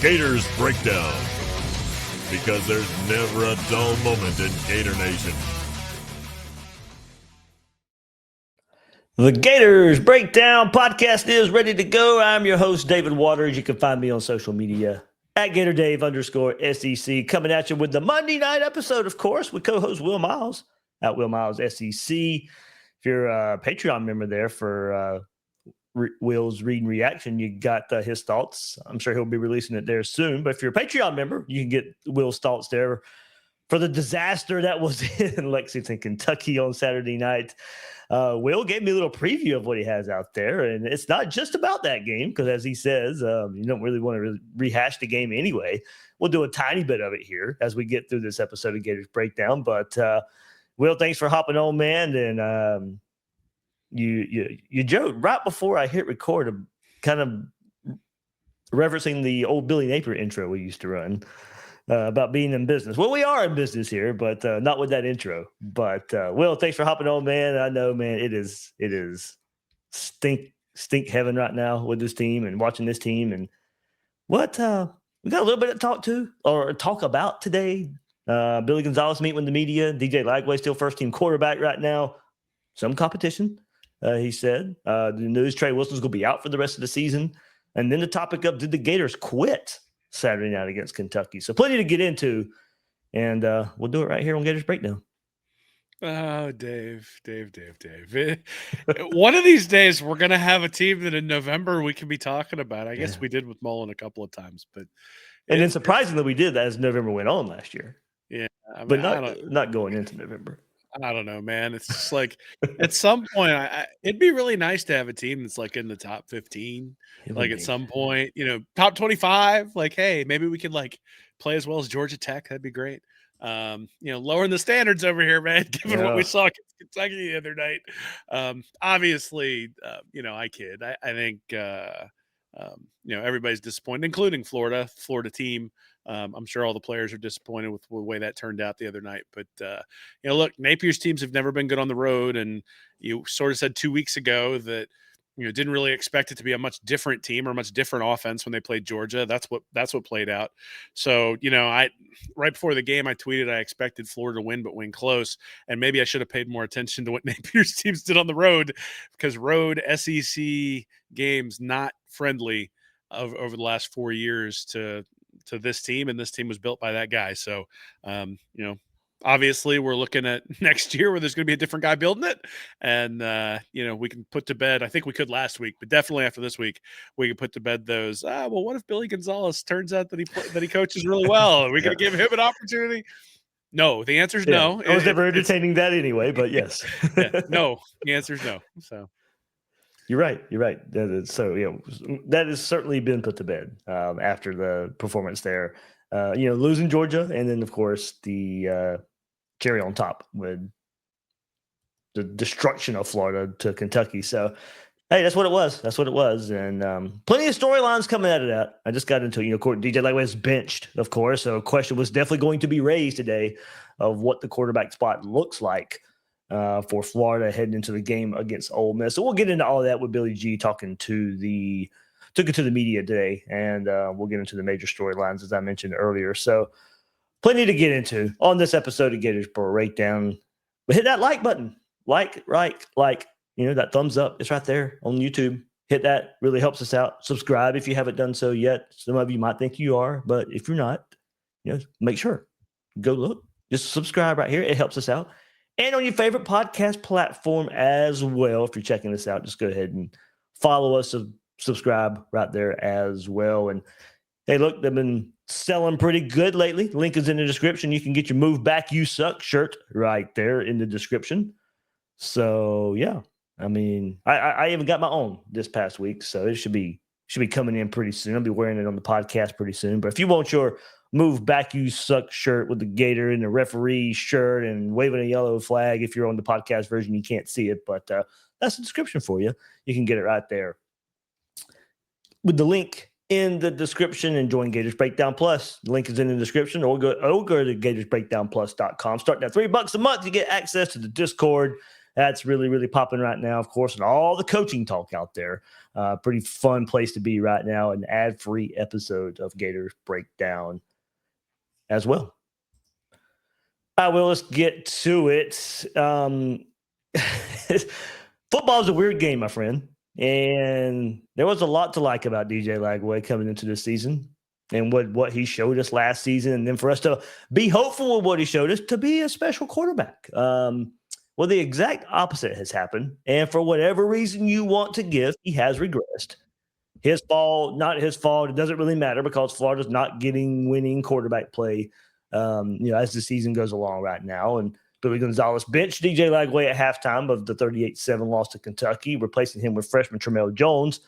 Gators Breakdown, because there's never a dull moment in Gator Nation. The Gators Breakdown podcast is ready to go. I'm your host, David Waters. You can find me on social media at GatorDave_SEC, coming at you with the Monday night episode, of course, with co-host Will Miles at Will Miles SEC. If you're a Patreon member there for Will's Read and Reaction, you got his thoughts. I'm sure he'll be releasing it there soon. But if you're a Patreon member, you can get Will's thoughts there for the disaster that was in Lexington, Kentucky on Saturday night. Will gave me a little preview of what he has out there, and it's not just about that game because, as he says, you don't really want to rehash the game anyway. We'll do a tiny bit of it here as we get through this episode of Gators Breakdown. But Will, thanks for hopping on, man. And you joked right before I hit record, kind of referencing the old Billy Napier intro we used to run. About being in business. Well, we are in business here, but not with that intro. But Will, thanks for hopping on, man. I know, man, it is stink heaven right now with this team and watching this team. And what we got a little bit to talk about today. Billy Gonzalez meeting with the media. DJ Lagway still first team quarterback right now. Some competition, he said. The news Trey Wilson's going to be out for the rest of the season. And then the topic of, did the Gators quit Saturday night against Kentucky? So plenty to get into, and we'll do it right here on Gators Breakdown. Oh, Dave. One of these days, we're going to have a team that in November we can be talking about. I guess we did with Mullen a couple of times, but then surprisingly, we did that as November went on last year. Yeah, I mean, but not going into November. I don't know, man. It's just like at some point, it'd be really nice to have a team that's like in the top 15. Like at some point, top 25. Like, hey, maybe we could like play as well as Georgia Tech. That'd be great. Lowering the standards over here, man. Given what we saw against Kentucky the other night. Obviously, I kid. I think everybody's disappointed, including Florida team. I'm sure all the players are disappointed with the way that turned out the other night. But, look, Napier's teams have never been good on the road. And you sort of said 2 weeks ago that, didn't really expect it to be a much different team or much different offense when they played Georgia. That's what played out. So, right before the game, I tweeted I expected Florida to win, but win close. And maybe I should have paid more attention to what Napier's teams did on the road, because road SEC games not friendly over the last 4 years to this team, and this team was built by that guy. So, obviously we're looking at next year where there's going to be a different guy building it. And, we can put to bed, I think we could last week, but definitely after this week, we can put to bed those, what if Billy Gonzalez turns out that he coaches really well? Are we going to give him an opportunity? No, the answer is no. I was never entertaining that anyway, but yes. No, the answer is no. So. You're right. So, that has certainly been put to bed after the performance there. Losing Georgia, and then, of course, the cherry on top with the destruction of Florida to Kentucky. So, hey, that's what it was. And plenty of storylines coming out of that. I just got into, DJ Lagway is benched, of course. So, a question was definitely going to be raised today of what the quarterback spot looks like for Florida heading into the game against Ole Miss. So we'll get into all of that with Billy G took it to the media today, and we'll get into the major storylines as I mentioned earlier. So plenty to get into on this episode of Gators Breakdown. But hit that like button, like, that thumbs up. It's right there on YouTube. Hit that, really helps us out. Subscribe if you haven't done so yet. Some of you might think you are, but if you're not, make sure go look. Just subscribe right here. It helps us out. And on your favorite podcast platform as well. If you're checking this out, just go ahead and follow us, subscribe right there as well. And hey, look, they've been selling pretty good lately. Link is in the description. You can get your Move Back You Suck shirt right there in the description. So yeah, I mean, I even got my own this past week, so it should be coming in pretty soon. I'll be wearing it on the podcast pretty soon. But if you want your Move Back You Suck shirt with the Gator and the referee shirt and waving a yellow flag, if you're on the podcast version, you can't see it, but that's the description for you. You can get it right there with the link in the description, and join Gators Breakdown Plus. The link is in the description, or go to gatorsbreakdownplus.com. Starting at $3 a month, you get access to the Discord, That's really, really popping right now, of course, and all the coaching talk out there. Pretty fun place to be right now. An ad-free episode of Gators Breakdown as well. All right, well, let's get to it. Football is a weird game, my friend. And there was a lot to like about DJ Lagway coming into this season and what he showed us last season. And then for us to be hopeful with what he showed us to be a special quarterback. Well, the exact opposite has happened. And for whatever reason you want to give, he has regressed. His fault, not his fault. It doesn't really matter because Florida's not getting winning quarterback play, as the season goes along right now. And Billy Gonzalez benched DJ Lagway at halftime of the 38-7 loss to Kentucky, replacing him with freshman Tramel Jones.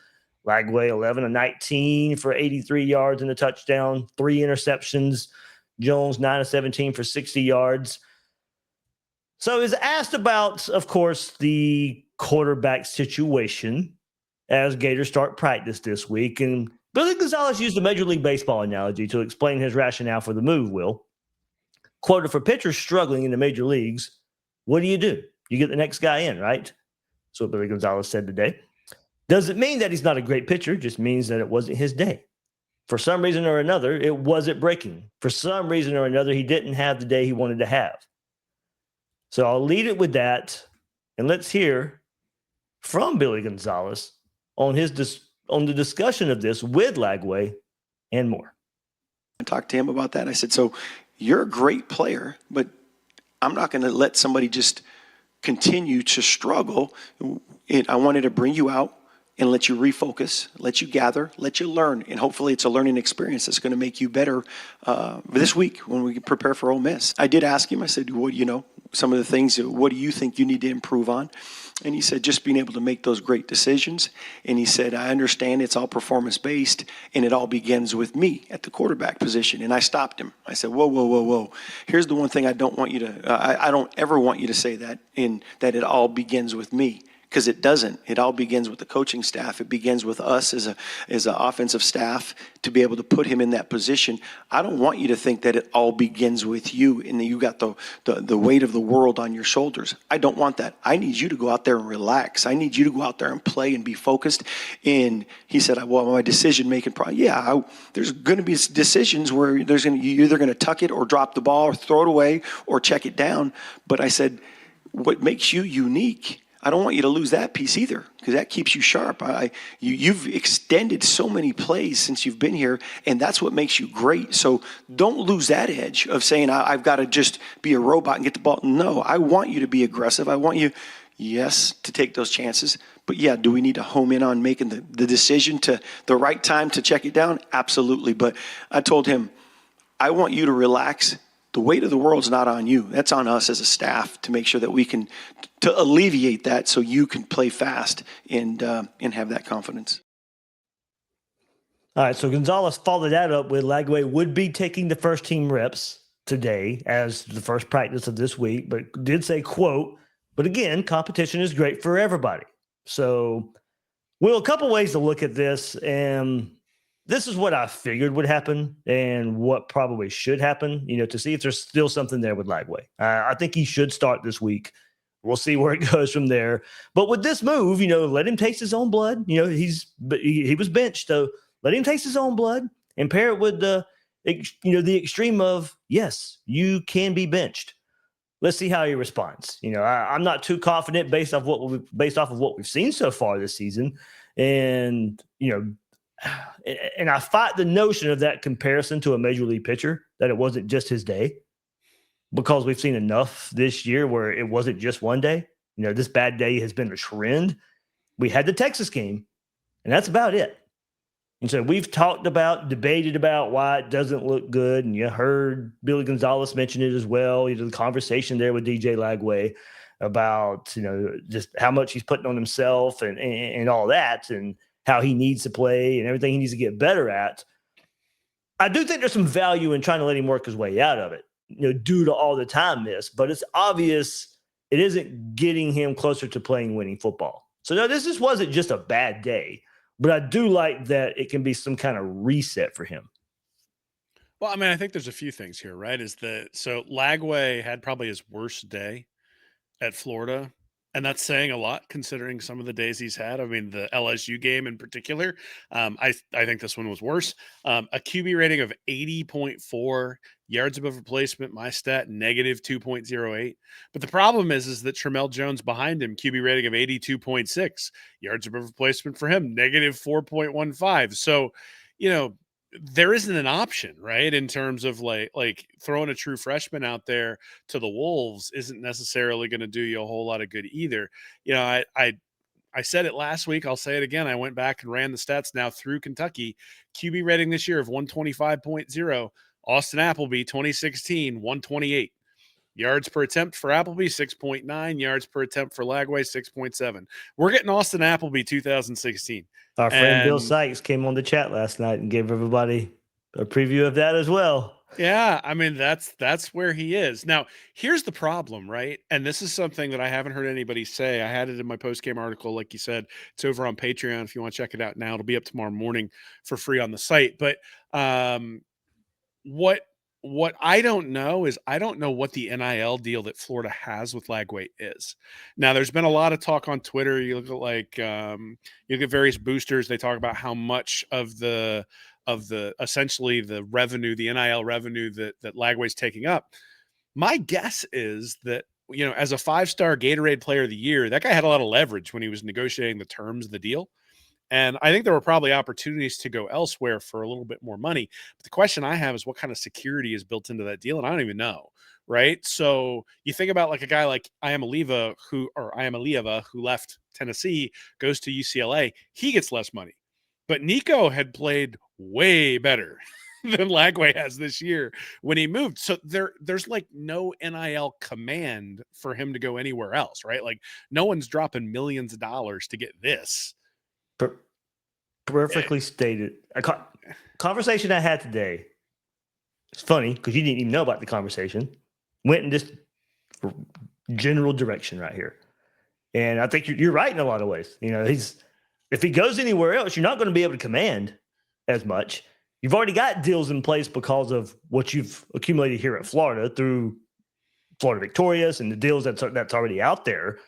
Lagway 11-19 for 83 yards and a touchdown, 3 interceptions. Jones 9-17 for 60 yards. So is asked about, of course, the quarterback situation as Gators start practice this week. And Billy Gonzalez used a Major League Baseball analogy to explain his rationale for the move, Will. Quote, if a pitcher's struggling in the major leagues, what do? You get the next guy in, right? That's what Billy Gonzalez said today. Doesn't mean that he's not a great pitcher, just means that it wasn't his day. For some reason or another, it wasn't breaking. For some reason or another, he didn't have the day he wanted to have. So I'll lead it with that, and let's hear from Billy Gonzalez on the discussion of this with Lagway and more. I talked to him about that. I said, so you're a great player, but I'm not going to let somebody just continue to struggle. I wanted to bring you out and let you refocus, let you gather, let you learn, and hopefully it's a learning experience that's going to make you better this week when we prepare for Ole Miss. I did ask him, I said, some of the things, what do you think you need to improve on? And he said, just being able to make those great decisions. And he said, I understand it's all performance-based, and it all begins with me at the quarterback position. And I stopped him. I said, whoa. Here's the one thing I don't want you to I don't ever want you to say that, that it all begins with me. Because it doesn't. It all begins with the coaching staff. It begins with us as an offensive staff to be able to put him in that position. I don't want you to think that it all begins with you and that you got the weight of the world on your shoulders. I don't want that. I need you to go out there and relax. I need you to go out there and play and be focused. And he said, well, my decision-making there's going to be decisions where you're either going to tuck it or drop the ball or throw it away or check it down. But I said, what makes you unique, I don't want you to lose that piece either, because that keeps you sharp. You've extended so many plays since you've been here, and that's what makes you great. So don't lose that edge of saying, I've got to just be a robot and get the ball. No, I want you to be aggressive. I want you, yes, to take those chances. But, yeah, do we need to home in on making the decision to the right time to check it down? Absolutely. But I told him, I want you to relax. The weight of the world's not on you. That's on us as a staff to make sure that we can to alleviate that so you can play fast and have that confidence. All right, so Gonzalez followed that up with Lagway would be taking the first team reps today as the first practice of this week, but did say, quote, but again, competition is great for everybody. So, Will, a couple ways to look at this, and this is what I figured would happen and what probably should happen, to see if there's still something there with Lagway. I think he should start this week. We'll see where it goes from there. But with this move, let him taste his own blood. He was benched, so let him taste his own blood and pair it with the extreme of, yes, you can be benched. Let's see how he responds. I'm not too confident based off of what we've seen so far this season, and and I fight the notion of that comparison to a major league pitcher, that it wasn't just his day, because we've seen enough this year where it wasn't just one day. This bad day has been a trend. We had the Texas game, and that's about it. And so we've debated about why it doesn't look good. And you heard Billy Gonzalez mention it as well. The conversation there with DJ Lagway about, just how much he's putting on himself and all that, and how he needs to play and everything he needs to get better at. I do think there's some value in trying to let him work his way out of it, due to all the time missed. But it's obvious it isn't getting him closer to playing winning football. So, no, this just wasn't just a bad day. But I do like that it can be some kind of reset for him. Well, I think there's a few things here, right? So Lagway had probably his worst day at Florida And that's saying a lot considering some of the days he's had. I mean, the LSU game in particular, I think this one was worse. A QB rating of 80.4, yards above replacement, my stat, negative 2.08. But the problem is that Tramel Jones behind him, QB rating of 82.6, yards above replacement for him, negative 4.15. So, you know, there isn't an option, right? In terms of like throwing a true freshman out there to the Wolves isn't necessarily going to do you a whole lot of good either. You know, I said it last week. I'll say it again. I went back and ran the stats now through Kentucky. QB rating this year of 125.0. Austin Appleby 2016 128. Yards per attempt for Appleby 6.9. Yards per attempt for Lagway 6.7. We're getting Austin Appleby 2016. Our friend Bill And Sykes came on the chat last night and gave everybody a preview of that as well. yeah, I mean that's where he is. Now, here's the problem, right? And this is something that I haven't heard anybody say. I had it in my post-game article, like you said. It's over on Patreon if you want to check it out now. It'll be up tomorrow morning for free on the site. But what I don't know is I don't know what the NIL deal that Florida has with Lagway is. Now, there's been a lot of talk on Twitter. You look at you look at various boosters. They talk about how much of the essentially the revenue, the NIL revenue that Lagway's taking up. My guess is that, you know, as a 5-star Gatorade Player of the Year, that guy had a lot of leverage when he was negotiating the terms of the deal. And I think there were probably opportunities to go elsewhere for a little bit more money. But the question I have is what kind of security is built into that deal? And I don't even know. Right. So you think about like a guy like Iamaleava who left Tennessee, goes to UCLA, he gets less money. But Nico had played way better than Lagway has this year when he moved. So there's like no NIL command for him to go anywhere else, right? Like no one's dropping millions of dollars to get this. Perfectly stated. A conversation I had today. It's funny because you didn't even know about the conversation. Went in this general direction right here, and I think you're right in a lot of ways. You know, if he goes anywhere else, you're not going to be able to command as much. You've already got deals in place because of what you've accumulated here at Florida through Florida Victorious and the deals that's already out there.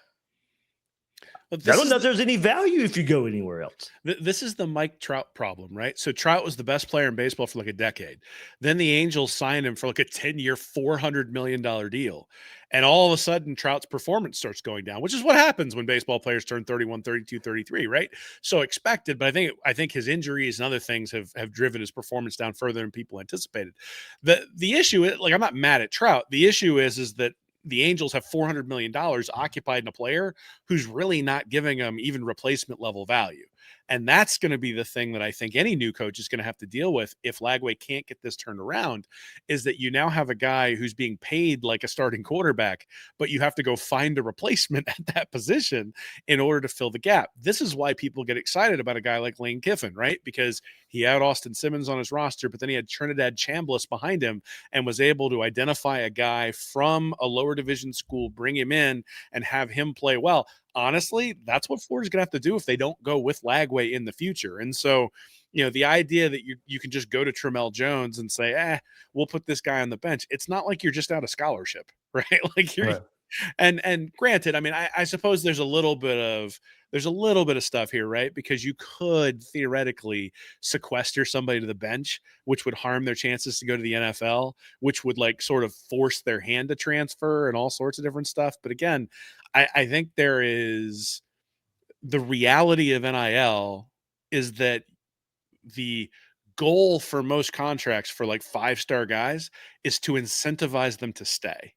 I don't know if there's any value if you go anywhere else. This is the Mike Trout problem, right? So Trout was the best player in baseball for like a decade. Then the Angels signed him for like a 10-year, $400 million deal. And all of a sudden, Trout's performance starts going down, which is what happens when baseball players turn 31, 32, 33, right? So expected, but I think his injuries and other things have driven his performance down further than people anticipated. The issue is, like, I'm not mad at Trout. The issue is that the Angels have $400 million occupied in a player who's really not giving them even replacement level value. And that's going to be the thing that I think any new coach is going to have to deal with if Lagway can't get this turned around, is that you now have a guy who's being paid like a starting quarterback, but you have to go find a replacement at that position in order to fill the gap. This is why people get excited about a guy like Lane Kiffin, right? Because he had Austin Simmons on his roster, but then he had Trinidad Chambliss behind him and was able to identify a guy from a lower division school, bring him in and have him play well. Honestly, that's what Florida's going to have to do if they don't go with Lagway in the future. And so, you know, the idea that you can just go to Tramel Jones and say, we'll put this guy on the bench. It's not like you're just out of scholarship, right? Like you're, right. And granted, I mean, I suppose there's a little bit of stuff here, right? Because you could theoretically sequester somebody to the bench, which would harm their chances to go to the NFL, which would like sort of force their hand to transfer and all sorts of different stuff. But again, I think there is the reality of NIL is that the goal for most contracts for like 5-star guys is to incentivize them to stay.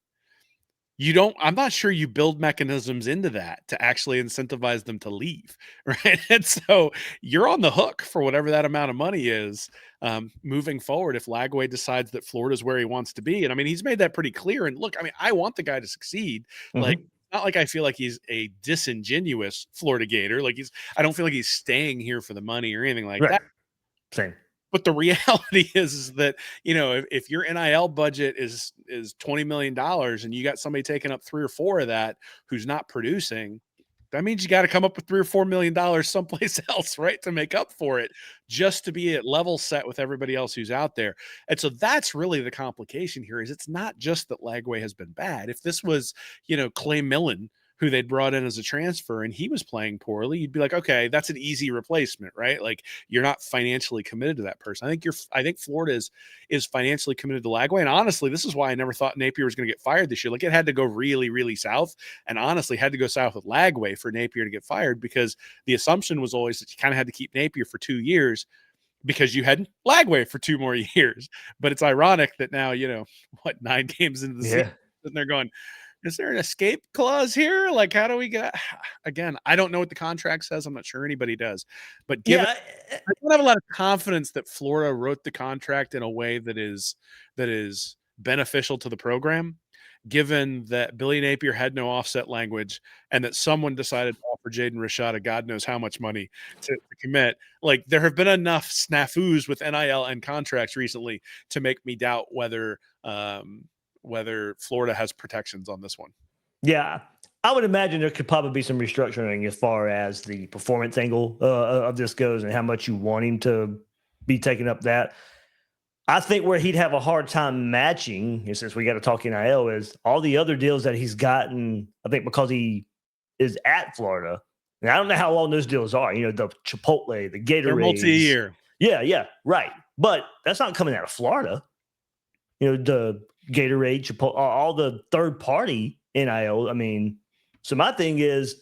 I'm not sure you build mechanisms into that to actually incentivize them to leave, right? And so you're on the hook for whatever that amount of money is moving forward if Lagway decides that Florida's where he wants to be. And I mean, he's made that pretty clear. And look, I mean, I want the guy to succeed. Mm-hmm. Like, not like I feel like he's a disingenuous Florida Gator. Like I don't feel like he's staying here for the money or anything like that. Same. But the reality is that, you know, if your NIL budget is $20 million and you got somebody taking up 3 or 4 of that who's not producing, that means you got to come up with $3 or $4 million someplace else, right, to make up for it, just to be at level set with everybody else who's out there. And so that's really the complication here. Is it's not just that Lagway has been bad. If this was, you know, Clay Millen who they'd brought in as a transfer and he was playing poorly, you'd be like, okay, that's an easy replacement, right? Like you're not financially committed to that person. I think Florida is financially committed to Lagway. And honestly, this is why I never thought Napier was going to get fired this year. Like it had to go really, really south, and honestly had to go south with Lagway for Napier to get fired, because the assumption was always that you kind of had to keep Napier for 2 years because you had Lagway for 2 more years. But it's ironic that now, 9 games into the season, and they're going, is there an escape clause here? Like, how do we get? Again, I don't know what the contract says. I'm not sure anybody does. But I don't have a lot of confidence that Florida wrote the contract in a way that is beneficial to the program, given that Billy Napier had no offset language and that someone decided to offer Jaden Rashada God knows how much money to commit. Like, there have been enough snafus with NIL and contracts recently to make me doubt whether Florida has protections on this one. Yeah, I would imagine there could probably be some restructuring as far as the performance angle of this goes and how much you want him to be taking up that. I think where he'd have a hard time matching, and since we got to talk NIL, is all the other deals that he's gotten, I think because he is at Florida. And I don't know how long those deals are. The Chipotle, the Gatorade. They're multi-year. Yeah, right. But that's not coming out of Florida. The Gatorade, Chipotle, all the third-party NIL. I mean, so my thing is,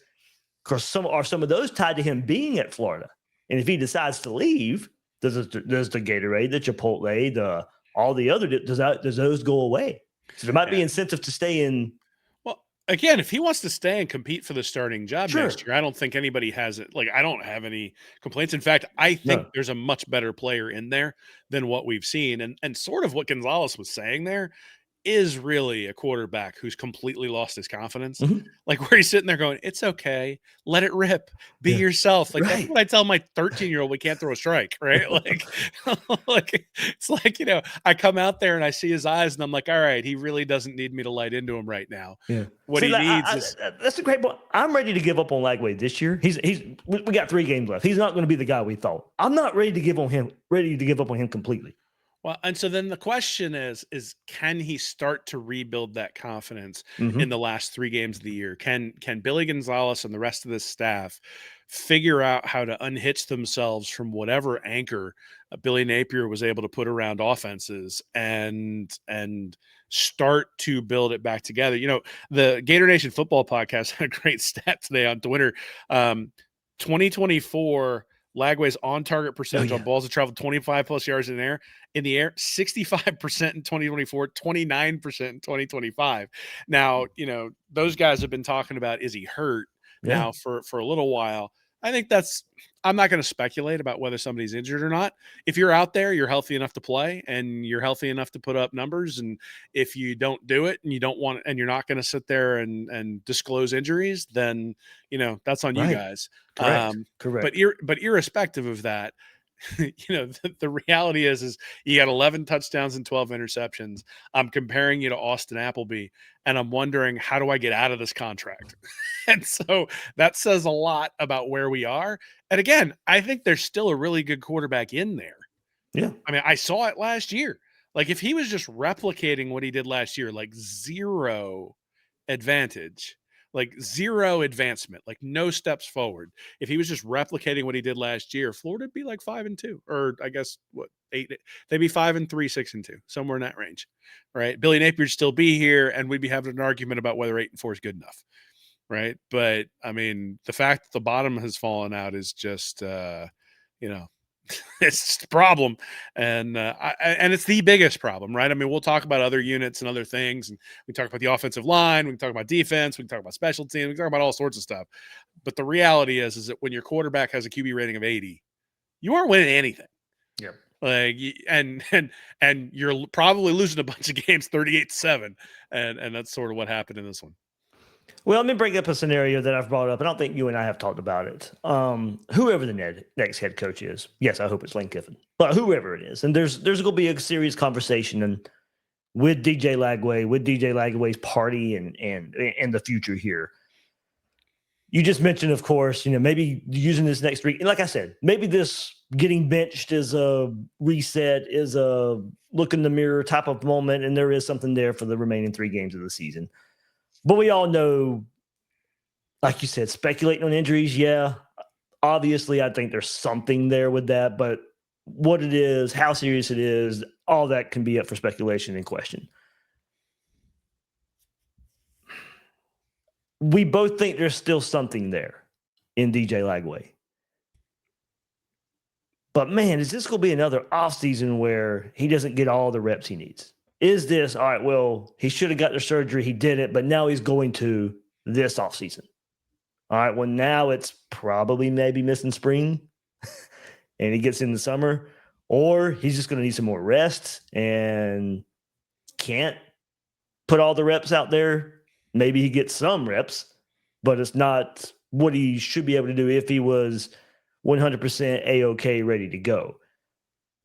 because some of those tied to him being at Florida? And if he decides to leave, does the Gatorade, the Chipotle, all the other, does those go away? So there might be incentive to stay in. Well, again, if he wants to stay and compete for the starting job next year, I don't think anybody has it. Like, I don't have any complaints. In fact, I think there's a much better player in there than what we've seen. And sort of what Gonzalez was saying there is really a quarterback who's completely lost his confidence. Mm-hmm. Like, where he's sitting there going, it's okay, let it rip, be yourself. Like, that's what I tell my 13-year-old, we can't throw a strike, right? Like, it's like, I come out there and I see his eyes and I'm like, all right, he really doesn't need me to light into him right now. Yeah. What he needs is. That's a great point. I'm ready to give up on Lagway this year. We got 3 games left. He's not going to be the guy we thought. I'm not ready to give up on him completely. Well, and so then the question is can he start to rebuild that confidence in the last 3 games of the year? Can Billy Gonzalez and the rest of this staff figure out how to unhitch themselves from whatever anchor Billy Napier was able to put around offenses and start to build it back together? The Gator Nation Football Podcast had a great stat today on Twitter. 2024 Lagway's on-target percentage on balls that travel 25-plus yards in the air, 65% in 2024, 29% in 2025. Now, those guys have been talking about, is he hurt now for a little while? I think I'm not going to speculate about whether somebody's injured or not. If you're out there, you're healthy enough to play and you're healthy enough to put up numbers. And if you don't do it and you don't want, and you're not going to sit there and disclose injuries, then, that's on you guys. Correct. But irrespective of that, the reality is you got 11 touchdowns and 12 interceptions. I'm comparing you to Austin Appleby, and I'm wondering, how do I get out of this contract? And so that says a lot about where we are. And again, I think there's still a really good quarterback in there. Yeah. I mean, I saw it last year. Like, if he was just replicating what he did last year, like zero advantage, like zero advancement, like no steps forward. If he was just replicating what he did last year, Florida would be like 5-2, or I guess 8. They'd be 5-3, 6-2, somewhere in that range, right? Billy Napier would still be here, and we'd be having an argument about whether 8-4 is good enough, right? But I mean, the fact that the bottom has fallen out is just, it's just a problem, and it's the biggest problem, right? I mean, we'll talk about other units and other things, and we talk about the offensive line, we can talk about defense, we can talk about special teams, we can talk about all sorts of stuff. But the reality is that when your quarterback has a QB rating of 80, you aren't winning anything. Yep. Like, and you're probably losing a bunch of games 38-7, and that's sort of what happened in this one. Well, let me bring up a scenario that I've brought up, and I don't think you and I have talked about it. Whoever the next head coach is, yes, I hope it's Lane Kiffin, but whoever it is, and there's going to be a serious conversation with DJ Lagway, with DJ Lagway's party, and the future here. You just mentioned, of course, maybe using this next week, and like I said, maybe this getting benched is a reset, is a look in the mirror type of moment, and there is something there for the remaining 3 games of the season. But we all know Like you said, speculating on injuries, yeah. Obviously, I think there's something there with that, but what it is, how serious it is, all that can be up for speculation and question. We both think there's still something there in DJ Lagway. But man, is this going to be another offseason where he doesn't get all the reps he needs? Is this, all right, well, he should have got the surgery, he didn't, but now he's going to this offseason. All right, well, now it's probably maybe missing spring and he gets in the summer, or he's just going to need some more rest and can't put all the reps out there. Maybe he gets some reps, but it's not what he should be able to do if he was 100% A-OK ready to go.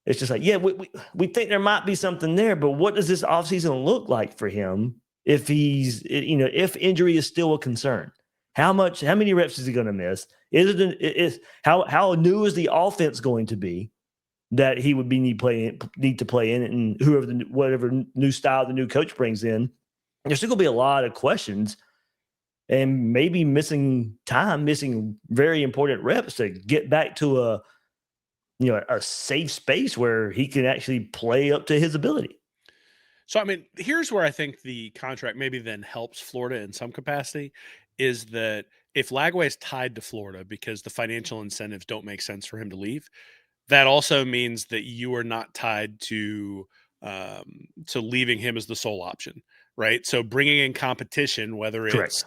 It's just like, yeah, we think there might be something there, but what does this offseason look like for him if he's, if injury is still a concern? How many reps is he going to miss? How new is the offense going to be that he would need to play in, and whatever new style the new coach brings in? There's still going to be a lot of questions, and maybe missing very important reps to get back to a safe space where he can actually play up to his ability. So, I mean, here's where I think the contract maybe then helps Florida in some capacity, is that if Lagway is tied to Florida because the financial incentives don't make sense for him to leave, that also means that you are not tied to leaving him as the sole option, right? So bringing in competition, whether it's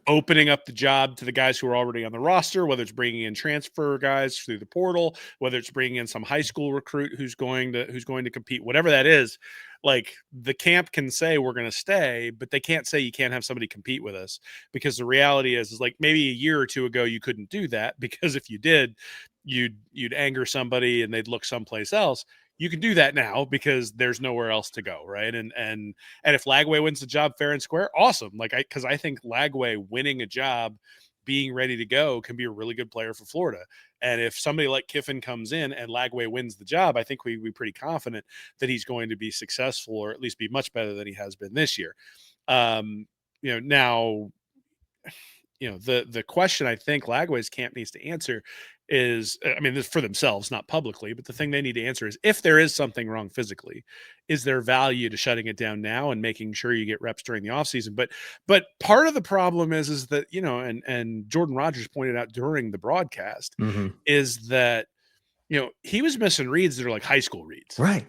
opening up the job to the guys who are already on the roster, whether it's bringing in transfer guys through the portal, whether it's bringing in some high school recruit who's going to compete, whatever that is. Like, the camp can say we're going to stay, but they can't say you can't have somebody compete with us, because the reality is like maybe a year or two ago you couldn't do that, because if you did, you'd anger somebody and they'd look someplace else. You can do that now because there's nowhere else to go, right? And if Lagway wins the job fair and square, awesome. Because I think Lagway winning a job, being ready to go, can be a really good player for Florida. And if somebody like Kiffin comes in and Lagway wins the job, I think we'd be pretty confident that he's going to be successful, or at least be much better than he has been this year. Now, the question I think Lagway's camp needs to answer is, I mean, this for themselves, not publicly, but the thing they need to answer is, if there is something wrong physically, is there value to shutting it down now and making sure you get reps during the offseason? But part of the problem is that, and Jordan Rodgers pointed out during the broadcast, is that, he was missing reads that are like high school reads. Right.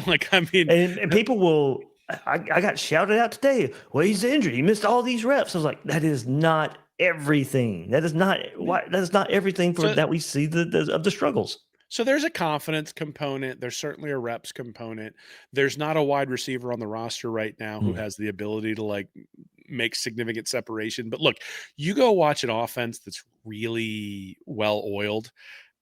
Like, I mean, and people will, I got shouted out today, well, he's injured, he missed all these reps. I was like, that is not everything. That is not everything that we see of the struggles. So there's a confidence component. There's certainly a reps component. There's not a wide receiver on the roster right now who has the ability to like make significant separation. But look, you go watch an offense that's really well oiled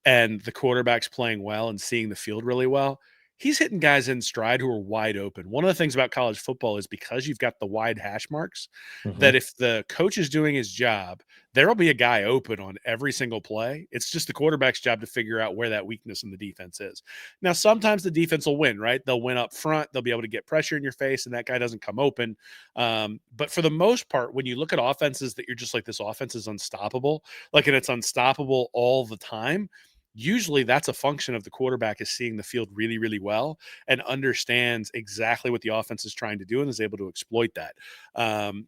and the quarterback's playing well and seeing the field really well. He's hitting guys in stride who are wide open. One of the things about college football is, because you've got the wide hash marks, that if the coach is doing his job, there will be a guy open on every single play. It's just the quarterback's job to figure out where that weakness in the defense is. Now, sometimes the defense will win, right? They'll win up front. They'll be able to get pressure in your face, and that guy doesn't come open. But for the most part, when you look at offenses that you're just like, this offense is unstoppable, and it's unstoppable all the time, usually that's a function of the quarterback is seeing the field really, really well and understands exactly what the offense is trying to do and is able to exploit that.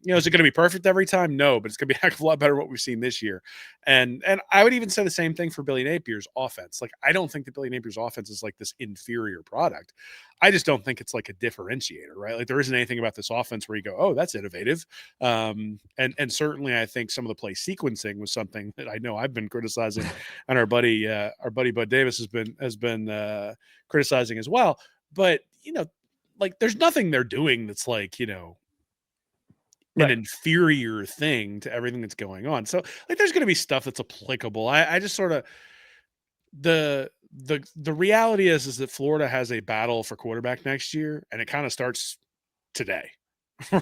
Is it going to be perfect every time? No, but it's going to be a heck of a lot better than what we've seen this year. And I would even say the same thing for Billy Napier's offense. Like, I don't think that Billy Napier's offense is like this inferior product. I just don't think it's like a differentiator, right? Like, there isn't anything about this offense where you go, oh, that's innovative. And certainly I think some of the play sequencing was something that I know I've been criticizing, and our buddy Bud Davis has been criticizing as well. But, there's nothing they're doing that's like, an inferior thing to everything that's going on. So there's going to be stuff that's applicable. I just sort of, the reality is that Florida has a battle for quarterback next year, and it kind of starts today.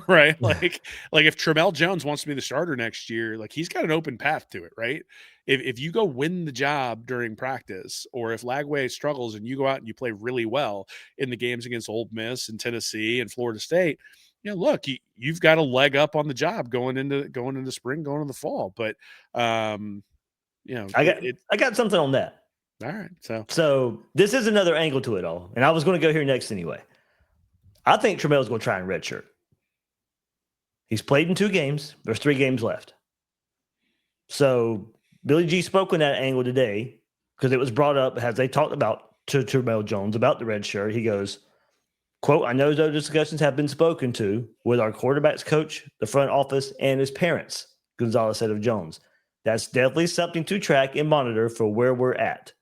Right? Like if Tramel Jones wants to be the starter next year, like, he's got an open path to it, right? If you go win the job during practice, or if Lagway struggles and you go out and you play really well in the games against Ole Miss and Tennessee and Florida State, look, you've got a leg up on the job going into spring, going into the fall. But I got something on that. All right. So this is another angle to it all. And I was going to go here next anyway. I think Tramel's going to try and redshirt. He's played in 2 games. There's 3 games left. So Billy G spoke on that angle today because it was brought up as they talked about to Tramel Jones about the red shirt. He goes, quote, I know those discussions have been spoken to with our quarterback's coach, the front office, and his parents, Gonzalez said of Jones. That's definitely something to track and monitor for where we're at.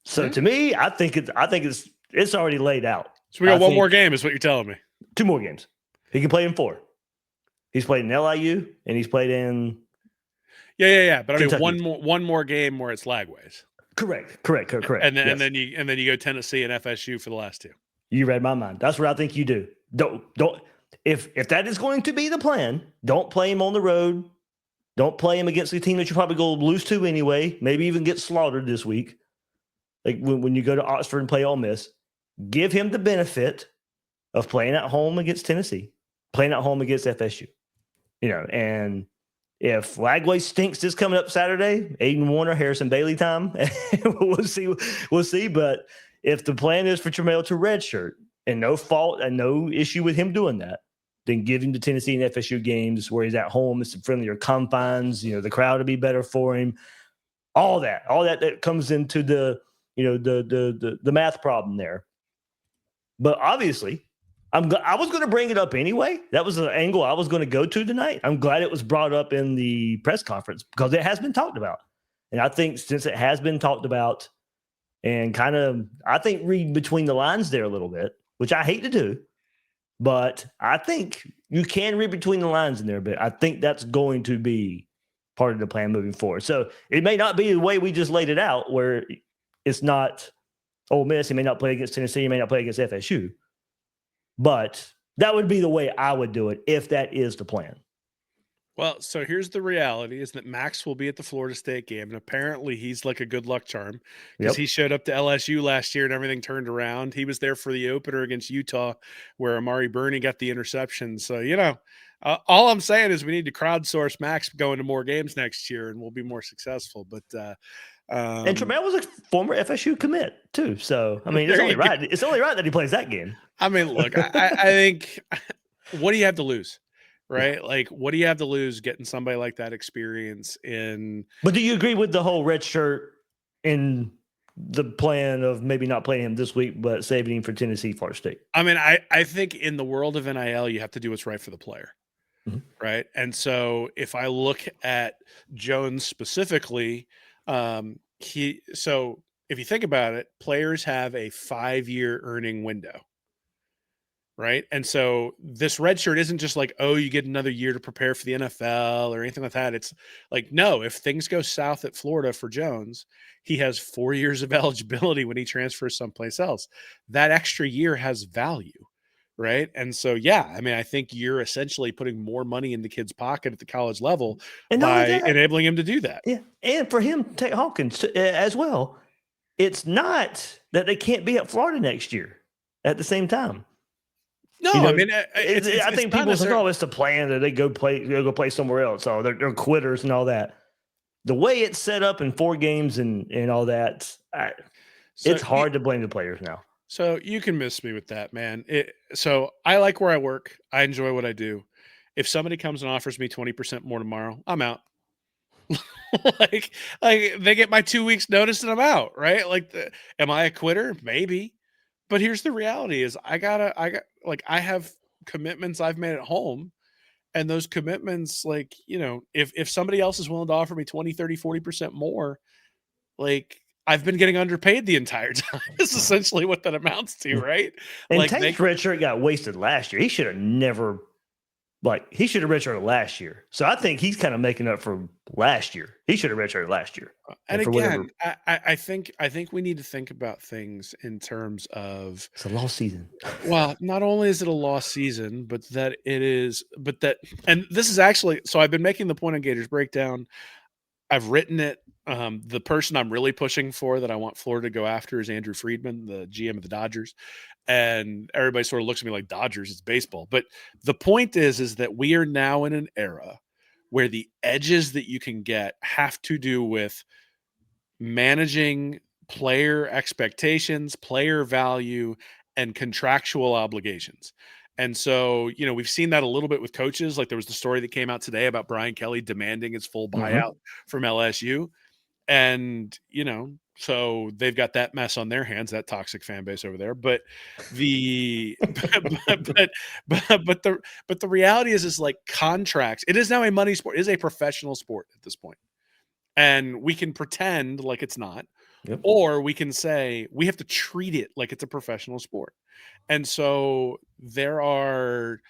So to me, I think it's already laid out. So we got 1 more game is what you're telling me. 2 more games. He can play in 4. He's played in LIU and he's played in Yeah. But Kentucky. I mean, one more game where it's Lagways. Correct. And then Yes. and then you go Tennessee and FSU for the last 2. You read my mind. That's what I think you do. Don't if that is going to be the plan, don't play him on the road. Don't play him against a team that you probably go lose to anyway. Maybe even get slaughtered this week. Like when you go to Oxford and play Ole Miss, give him the benefit of playing at home against Tennessee, playing at home against FSU. And if Lagway stinks this coming up Saturday, Aiden Warner, Harrison Bailey time, we'll see. But if the plan is for Tramel to redshirt and no fault and no issue with him doing that, then give him the Tennessee and FSU games where he's at home. It's friendlier confines. The crowd will be better for him. All that comes into the math problem there. But obviously, I was going to bring it up anyway. That was an angle I was going to go to tonight. I'm glad it was brought up in the press conference because it has been talked about. And I think since it has been talked about and kind of, I think, read between the lines there a little bit, which I hate to do, but I think you can read between the lines in there a bit. I think that's going to be part of the plan moving forward. So it may not be the way we just laid it out where it's not Ole Miss. He may not play against Tennessee. He may not play against FSU. But that would be the way I would do it if that is the plan. Well, so here's the reality is that Max will be at the Florida State game. And apparently he's like a good luck charm because he showed up to LSU last year and everything turned around. He was there for the opener against Utah where Amari Burney got the interception. So, all I'm saying is we need to crowdsource Max going to more games next year and we'll be more successful. But, and Tramel was a former FSU commit too. So, I mean, it's only right. It's only right that he plays that game. I mean, look, I think what do you have to lose? Right? Yeah. Like, what do you have to lose getting somebody like that experience in? But do you agree with the whole red shirt in the plan of maybe not playing him this week, but saving him for Tennessee, Florida State? I mean, I think in the world of NIL, you have to do what's right for the player. Mm-hmm. Right. And so if I look at Jones specifically, if you think about it, players have a 5-year earning window. Right. And so this red shirt isn't just like, oh, you get another year to prepare for the NFL or anything like that. It's like, no, if things go south at Florida for Jones, he has 4 years of eligibility when he transfers someplace else. That extra year has value. Right. And so, yeah, I mean, I think you're essentially putting more money in the kid's pocket at the college level by enabling him to do that. Yeah. And for him, Tate Hawkins as well, it's not that they can't be at Florida next year at the same time. No, I mean, I think people think, oh, it's the plan that they go play somewhere else. So they're quitters and all that. The way it's set up in 4 games and all that, it's hard to blame the players now. So you can miss me with that, man. So I like where I work. I enjoy what I do. If somebody comes and offers me 20% more tomorrow, I'm out. like they get my 2 weeks notice and I'm out, right? Am I a quitter? Maybe. But here's the reality is I have commitments I've made at home and those commitments, if somebody else is willing to offer me 20, 30, 40% more, I've been getting underpaid the entire time. It's essentially what that amounts to, right? And Tate's red shirt got wasted last year. He should have never he should have redshirted last year. So I think he's kind of making up for last year. He should have redshirted last year. And again, I think we need to think about things in terms of it's a lost season. Well, not only is it a lost season, but and this is actually, so I've been making the point on Gators Breakdown. I've written it. The person I'm really pushing for that I want Florida to go after is Andrew Friedman, the GM of the Dodgers. And everybody sort of looks at me like Dodgers, it's baseball. But the point is that we are now in an era where the edges that you can get have to do with managing player expectations, player value, and contractual obligations. And so, we've seen that a little bit with coaches. Like there was the story that came out today about Brian Kelly demanding his full buyout from LSU. And, so they've got that mess on their hands, that toxic fan base over there. But the but the reality is like contracts. It is now a money sport. It is a professional sport at this point. And we can pretend like it's not, or we can say we have to treat it like it's a professional sport. And so there are,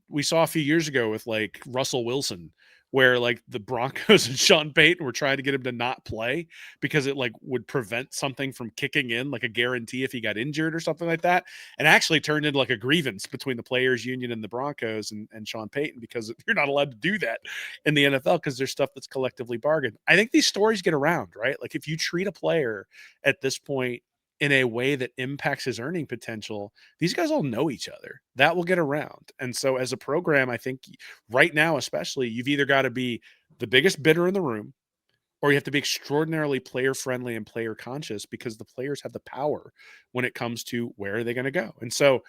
we saw a few years ago with like Russell Wilson, where like the Broncos and Sean Payton were trying to get him to not play because it like would prevent something from kicking in, like a guarantee if he got injured or something like that. And actually turned into like a grievance between the players union and the Broncos and Sean Payton, because you're not allowed to do that in the NFL because there's stuff that's collectively bargained. I think these stories get around, right? Like if you treat a player at this point in a way that impacts his earning potential, these guys all know each other. That will get around. And so as a program, I think right now, especially, you've either got to be the biggest bidder in the room, or you have to be extraordinarily player friendly and player conscious, because the players have the power when it comes to where are they going to go. And so,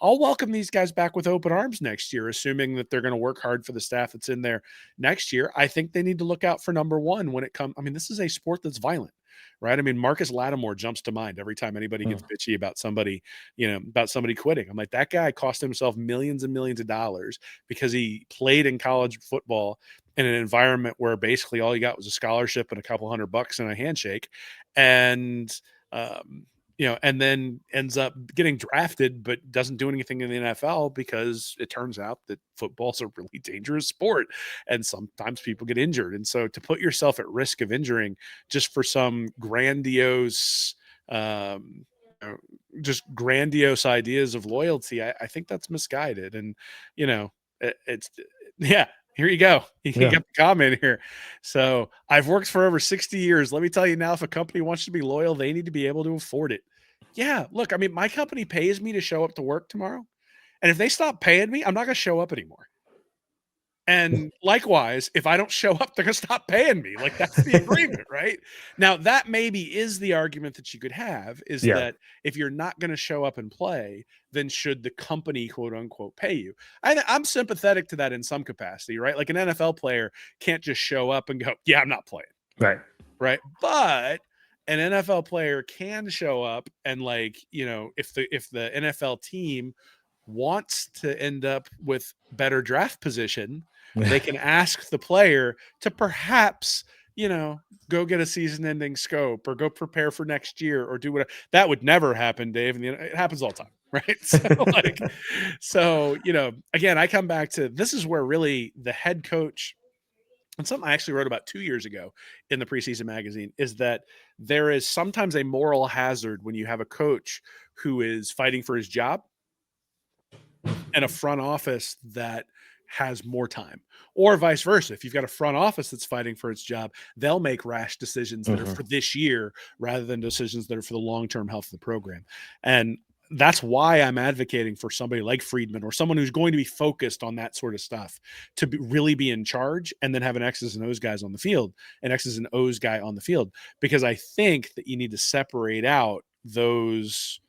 I'll welcome these guys back with open arms next year, assuming that they're going to work hard for the staff that's in there next year. I think they need to look out for number one when it comes. I mean, this is a sport that's violent, right? I mean, Marcus Lattimore jumps to mind every time anybody gets bitchy about somebody, about somebody quitting. I'm like, that guy cost himself millions and millions of dollars because he played in college football in an environment where basically all you got was a scholarship and a couple $100 and a handshake. And, and then ends up getting drafted, but doesn't do anything in the NFL because it turns out that football's a really dangerous sport and sometimes people get injured. And so to put yourself at risk of injuring just for some grandiose, just grandiose ideas of loyalty, I think that's misguided. And, here you go. You can get the comment here. So I've worked for over 60 years. Let me tell you now, if a company wants to be loyal, they need to be able to afford it. Yeah. Look, I mean, my company pays me to show up to work tomorrow. And if they stop paying me, I'm not going to show up anymore. And likewise, if I don't show up, they're going to stop paying me. Like that's the agreement, right? Now that maybe is the argument that you could have, is that if you're not going to show up and play, then should the company quote unquote pay you? I'm sympathetic to that in some capacity, right? Like an NFL player can't just show up and go, yeah, I'm not playing. Right. But an NFL player can show up and like, if the NFL team wants to end up with better draft position, they can ask the player to perhaps, go get a season-ending scope or go prepare for next year or do whatever. That would never happen, Dave. And it happens all the time, right? So again, I come back to this is where really the head coach, and something I actually wrote about 2 years ago in the preseason magazine, is that there is sometimes a moral hazard when you have a coach who is fighting for his job and a front office that has more time, or vice versa. If you've got a front office that's fighting for its job, they'll make rash decisions that are for this year rather than decisions that are for the long-term health of the program. And that's why I'm advocating for somebody like Friedman or someone who's going to be focused on that sort of stuff to really be in charge, and then have an X's and O's guys on the field, an X's and O's guy on the field, because I think that you need to separate out those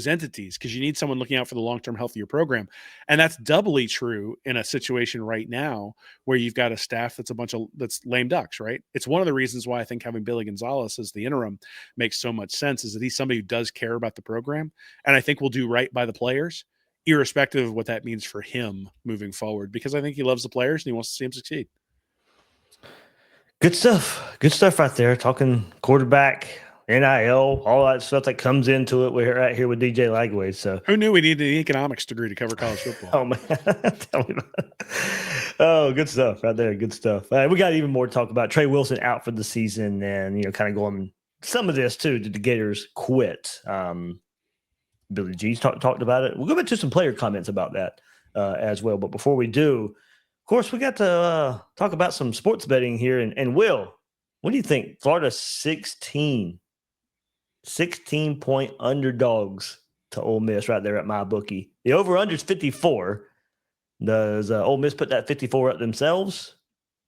entities, because you need someone looking out for the long-term health of your program. And that's doubly true in a situation right now where you've got a staff that's lame ducks, right? It's one of the reasons why I think having Billy Gonzalez as the interim makes so much sense, is that he's somebody who does care about the program, and I think will do right by the players, irrespective of what that means for him moving forward, because I think he loves the players and he wants to see them succeed. Good stuff right there. Talking quarterback, NIL, all that stuff that comes into it. We're right here with DJ Lagway. So who knew we needed an economics degree to cover college football? Oh man, tell me about it. Oh, good stuff right there. Good stuff. We got even more to talk about. Trey Wilson out for the season, and kind of going some of this too. Did the Gators quit? Billy G's talked about it. We'll go back to some player comments about that as well. But before we do, Of course, we got to talk about some sports betting here. And Will, what do you think? Florida 16 point underdogs to Ole Miss right there at my bookie. The over-under is 54. Does Ole Miss put that 54 up themselves?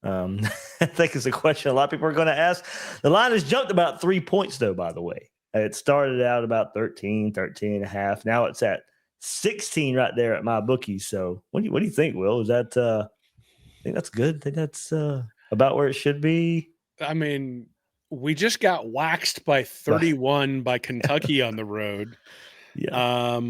I think it's a question a lot of people are going to ask. The line has jumped about 3 points, though, by the way. It started out about 13 and a half. Now it's at 16 right there at my bookie. So what do you think, Will? Is that I think that's good. I think that's about where it should be. I mean, we just got waxed by 31 by Kentucky on the road. Yeah.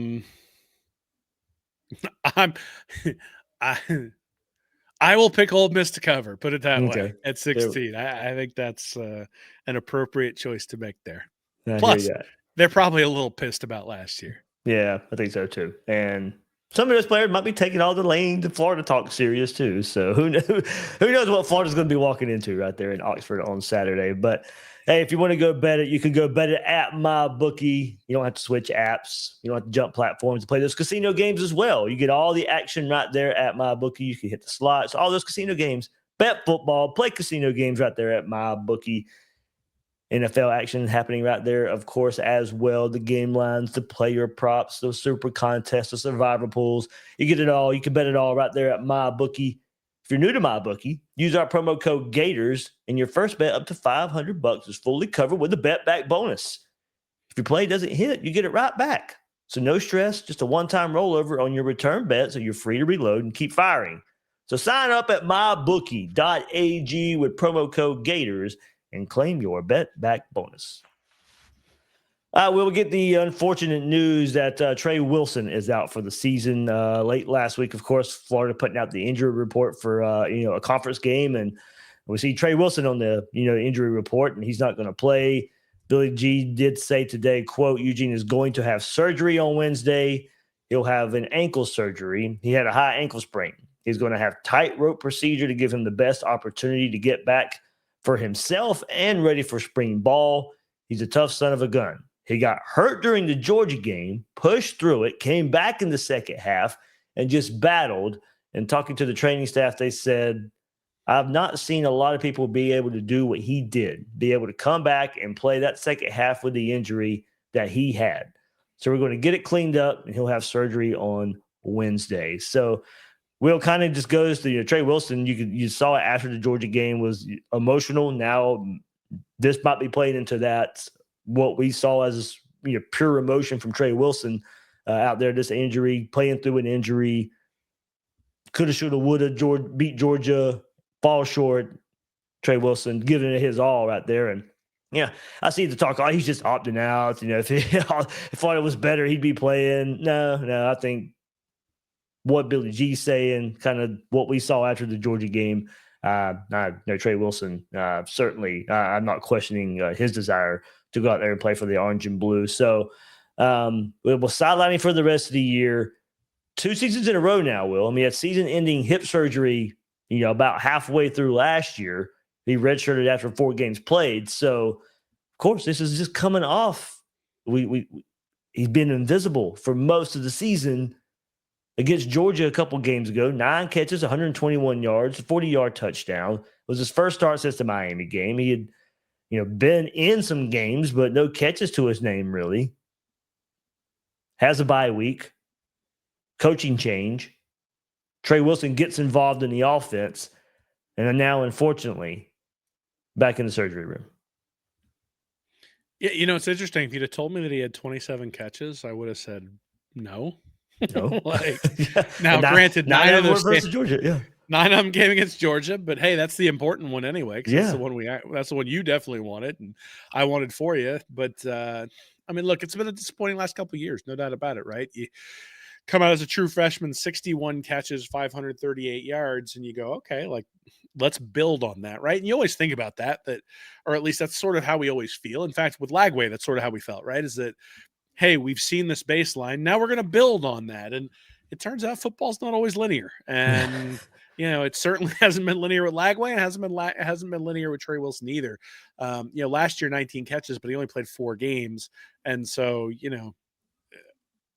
I will pick Ole Miss to cover. Put it that Okay. way at 16. I think that's an appropriate choice to make there. I Plus, hear that. they're probably a little pissed about last year. Yeah, I think so too. And some of those players might be taking all the Lane to Florida talk serious too. So who knows what Florida's going to be walking into right there in Oxford on Saturday. But hey, if you want to go bet it, you can go bet it at MyBookie. You don't have to switch apps. You don't have to jump platforms to play those casino games as well. You get all the action right there at MyBookie. You can hit the slots, all those casino games, bet football, play casino games right there at MyBookie. NFL action happening right there, of course, as well. The game lines, the player props, those super contests, the survivor pools. You get it all. You can bet it all right there at MyBookie. If you're new to MyBookie, use our promo code Gators, and your first bet up to $500 is fully covered with a bet back bonus. If your play doesn't hit, you get it right back. So no stress, just a one-time rollover on your return bet, so you're free to reload and keep firing. So sign up at mybookie.ag with promo code Gators and claim your bet back bonus. We'll get the unfortunate news that Trey Wilson is out for the season. Late last week, of course, Florida putting out the injury report for a conference game, and we see Trey Wilson on the injury report, and he's not going to play. Billy G did say today, quote, Eugene is going to have surgery on Wednesday. He'll have an ankle surgery. He had a high ankle sprain. He's going to have tightrope procedure to give him the best opportunity to get back for himself and ready for spring ball. He's a tough son of a gun. He got hurt during the Georgia game, pushed through it, came back in the second half, and just battled. And talking to the training staff, they said, I've not seen a lot of people be able to do what he did, be able to come back and play that second half with the injury that he had. So we're going to get it cleaned up, and he'll have surgery on Wednesday. So Will kind of just goes to Trey Wilson. You saw it after the Georgia game was emotional. Now this might be playing into that. What we saw as pure emotion from Trey Wilson out there. This injury, playing through an injury, coulda, shoulda, woulda. Beat Georgia, fall short. Trey Wilson giving it his all right there, and yeah, I see the talk. Oh, he's just opting out. If Florida was better, he'd be playing. No, I think what Billy G's saying, kind of what we saw after the Georgia game. Trey Wilson, certainly, I'm not questioning his desire to go out there and play for the orange and blue. So we'll sideline him for the rest of the year. 2 seasons in a row now, Will. I mean, he had season-ending hip surgery, about halfway through last year. He redshirted after 4 games played. So, of course, this is just coming off. He's been invisible for most of the season. Against Georgia a couple games ago, 9 catches, 121 yards, 40-yard touchdown. It was his first start since the Miami game. He had, been in some games, but no catches to his name, really. Has a bye week. Coaching change. Trey Wilson gets involved in the offense, and then now, unfortunately, back in the surgery room. Yeah, it's interesting. If you'd have told me that he had 27 catches, I would have said no. No. Now, granted, 9 of those versus Georgia, yeah. 9 of them came against Georgia, but hey, that's the important one anyway. Yeah, that's the one you definitely wanted, and I wanted for you. But I mean, look, it's been a disappointing last couple of years, no doubt about it, right? You come out as a true freshman, 61 catches, 538 yards, and you go, okay, like let's build on that, right? And you always think about that, or at least that's sort of how we always feel. In fact, with Lagway, that's sort of how we felt, right? Is that, hey, we've seen this baseline. Now we're going to build on that. And it turns out football's not always linear. And, it certainly hasn't been linear with Lagway, and it hasn't been linear with Trey Wilson either. Last year, 19 catches, but he only played 4 games. And so,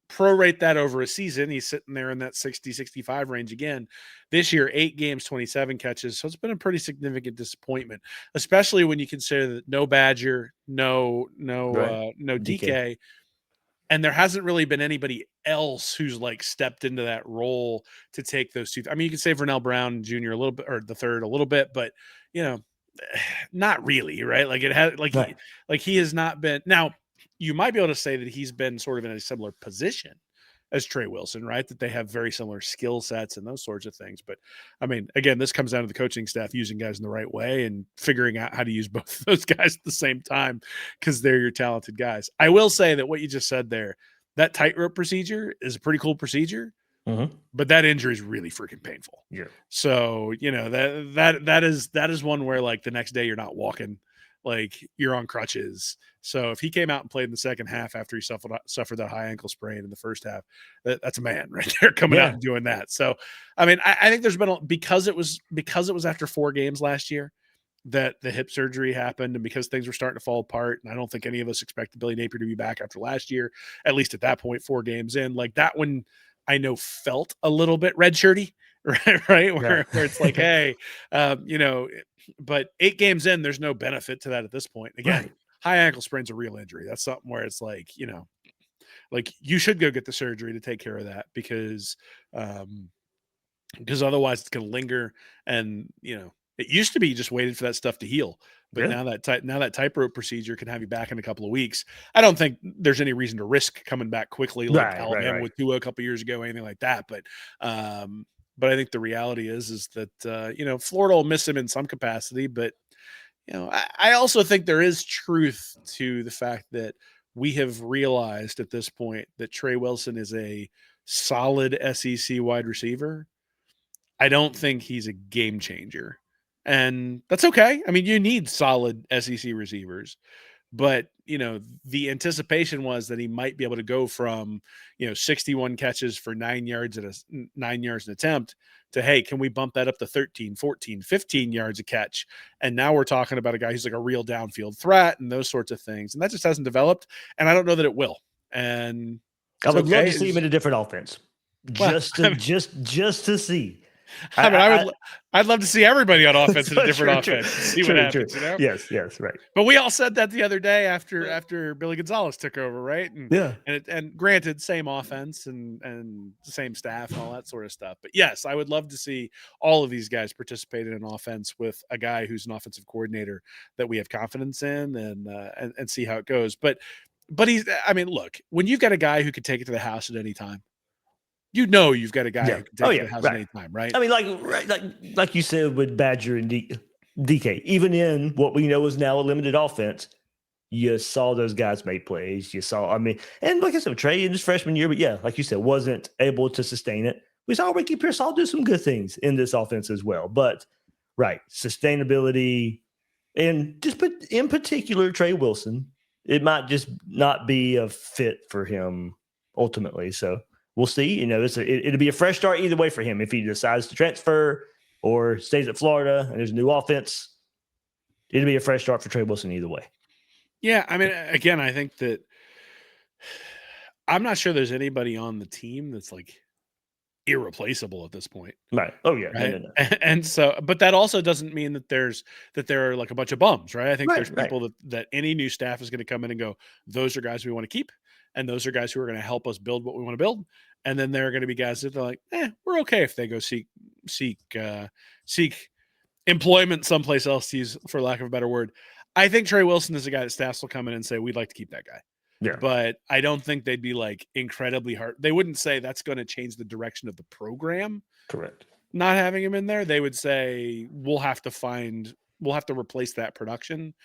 prorate that over a season, he's sitting there in that 60, 65 range again. This year, 8 games, 27 catches. So it's been a pretty significant disappointment, especially when you consider that no Badger, no DK. And there hasn't really been anybody else who's like stepped into that role to take those two. I mean, you can say Vernell Brown Jr. a little bit, or the third a little bit, but not really, right? Like it had, like he has not been. Now, you might be able to say that he's been sort of in a similar position as Trey Wilson, right? That they have very similar skill sets and those sorts of things. But I mean, again, this comes down to the coaching staff using guys in the right way and figuring out how to use both of those guys at the same time because they're your talented guys. I will say that what you just said there, that tightrope procedure is a pretty cool procedure, but that injury is really freaking painful. Yeah. So, that is one where like the next day you're not walking, like you're on crutches. So if he came out and played in the second half after he suffered that high ankle sprain in the first half, that's a man right there coming out and doing that. So, I mean, I think there's been because it was after 4 games last year that the hip surgery happened and because things were starting to fall apart. And I don't think any of us expected Billy Napier to be back after last year, at least at that point, 4 games in. Like that one, I know felt a little bit redshirty, right? Where it's like, hey, but 8 games in, there's no benefit to that at this point. Again, high ankle sprain's a real injury. That's something where it's like, like you should go get the surgery to take care of that because otherwise it's going to linger. And, it used to be you just waited for that stuff to heal. But now that tightrope procedure can have you back in a couple of weeks. I don't think there's any reason to risk coming back quickly like Alabama with Tua a couple of years ago, anything like that. But I think the reality is that, Florida will miss him in some capacity. But, I also think there is truth to the fact that we have realized at this point that Trey Wilson is a solid SEC wide receiver. I don't think he's a game changer. And that's okay. I mean, you need solid SEC receivers. But, the anticipation was that he might be able to go from, 61 catches for 9 yards an attempt to, hey, can we bump that up to 13, 14, 15 yards a catch? And now we're talking about a guy who's like a real downfield threat and those sorts of things. And that just hasn't developed. And I don't know that it will. And I would love to see him in a different offense. Just to see. I'd love to see everybody on offense in a different offense. See what happens. Yes, right. But we all said that the other day after Billy Gonzalez took over, right? And granted, same offense and the same staff and all that sort of stuff. But yes, I would love to see all of these guys participate in an offense with a guy who's an offensive coordinator that we have confidence in and see how it goes. But look, when you've got a guy who could take it to the house at any time. You've got a guy who can take the house at any time, right? I mean, like you said with Badger and DK, even in what we know is now a limited offense, you saw those guys make plays. And like I said, Trey in his freshman year, but like you said, wasn't able to sustain it. We saw Ricky Pearsall do some good things in this offense as well. But, sustainability and just in particular, Trey Wilson, it might just not be a fit for him ultimately. So, we'll see. It'll be a fresh start either way for him if he decides to transfer or stays at Florida and there's a new offense. It'll be a fresh start for Trey Wilson either way. Yeah, I mean, again, I think that I'm not sure there's anybody on the team that's like irreplaceable at this point. Right. Oh yeah. Right? No. And so, but that also doesn't mean that there are like a bunch of bums, right? I think there's people that any new staff is going to come in and go, those are guys we want to keep. And those are guys who are going to help us build what we want to build. And then there are going to be guys that are like, we're okay if they go seek employment someplace else, to use for lack of a better word. I think Trey Wilson is a guy that staffs will come in and say, we'd like to keep that guy. Yeah. But I don't think they'd be like incredibly hard. They wouldn't say that's going to change the direction of the program. Correct. Not having him in there, they would say, we'll have to replace that production.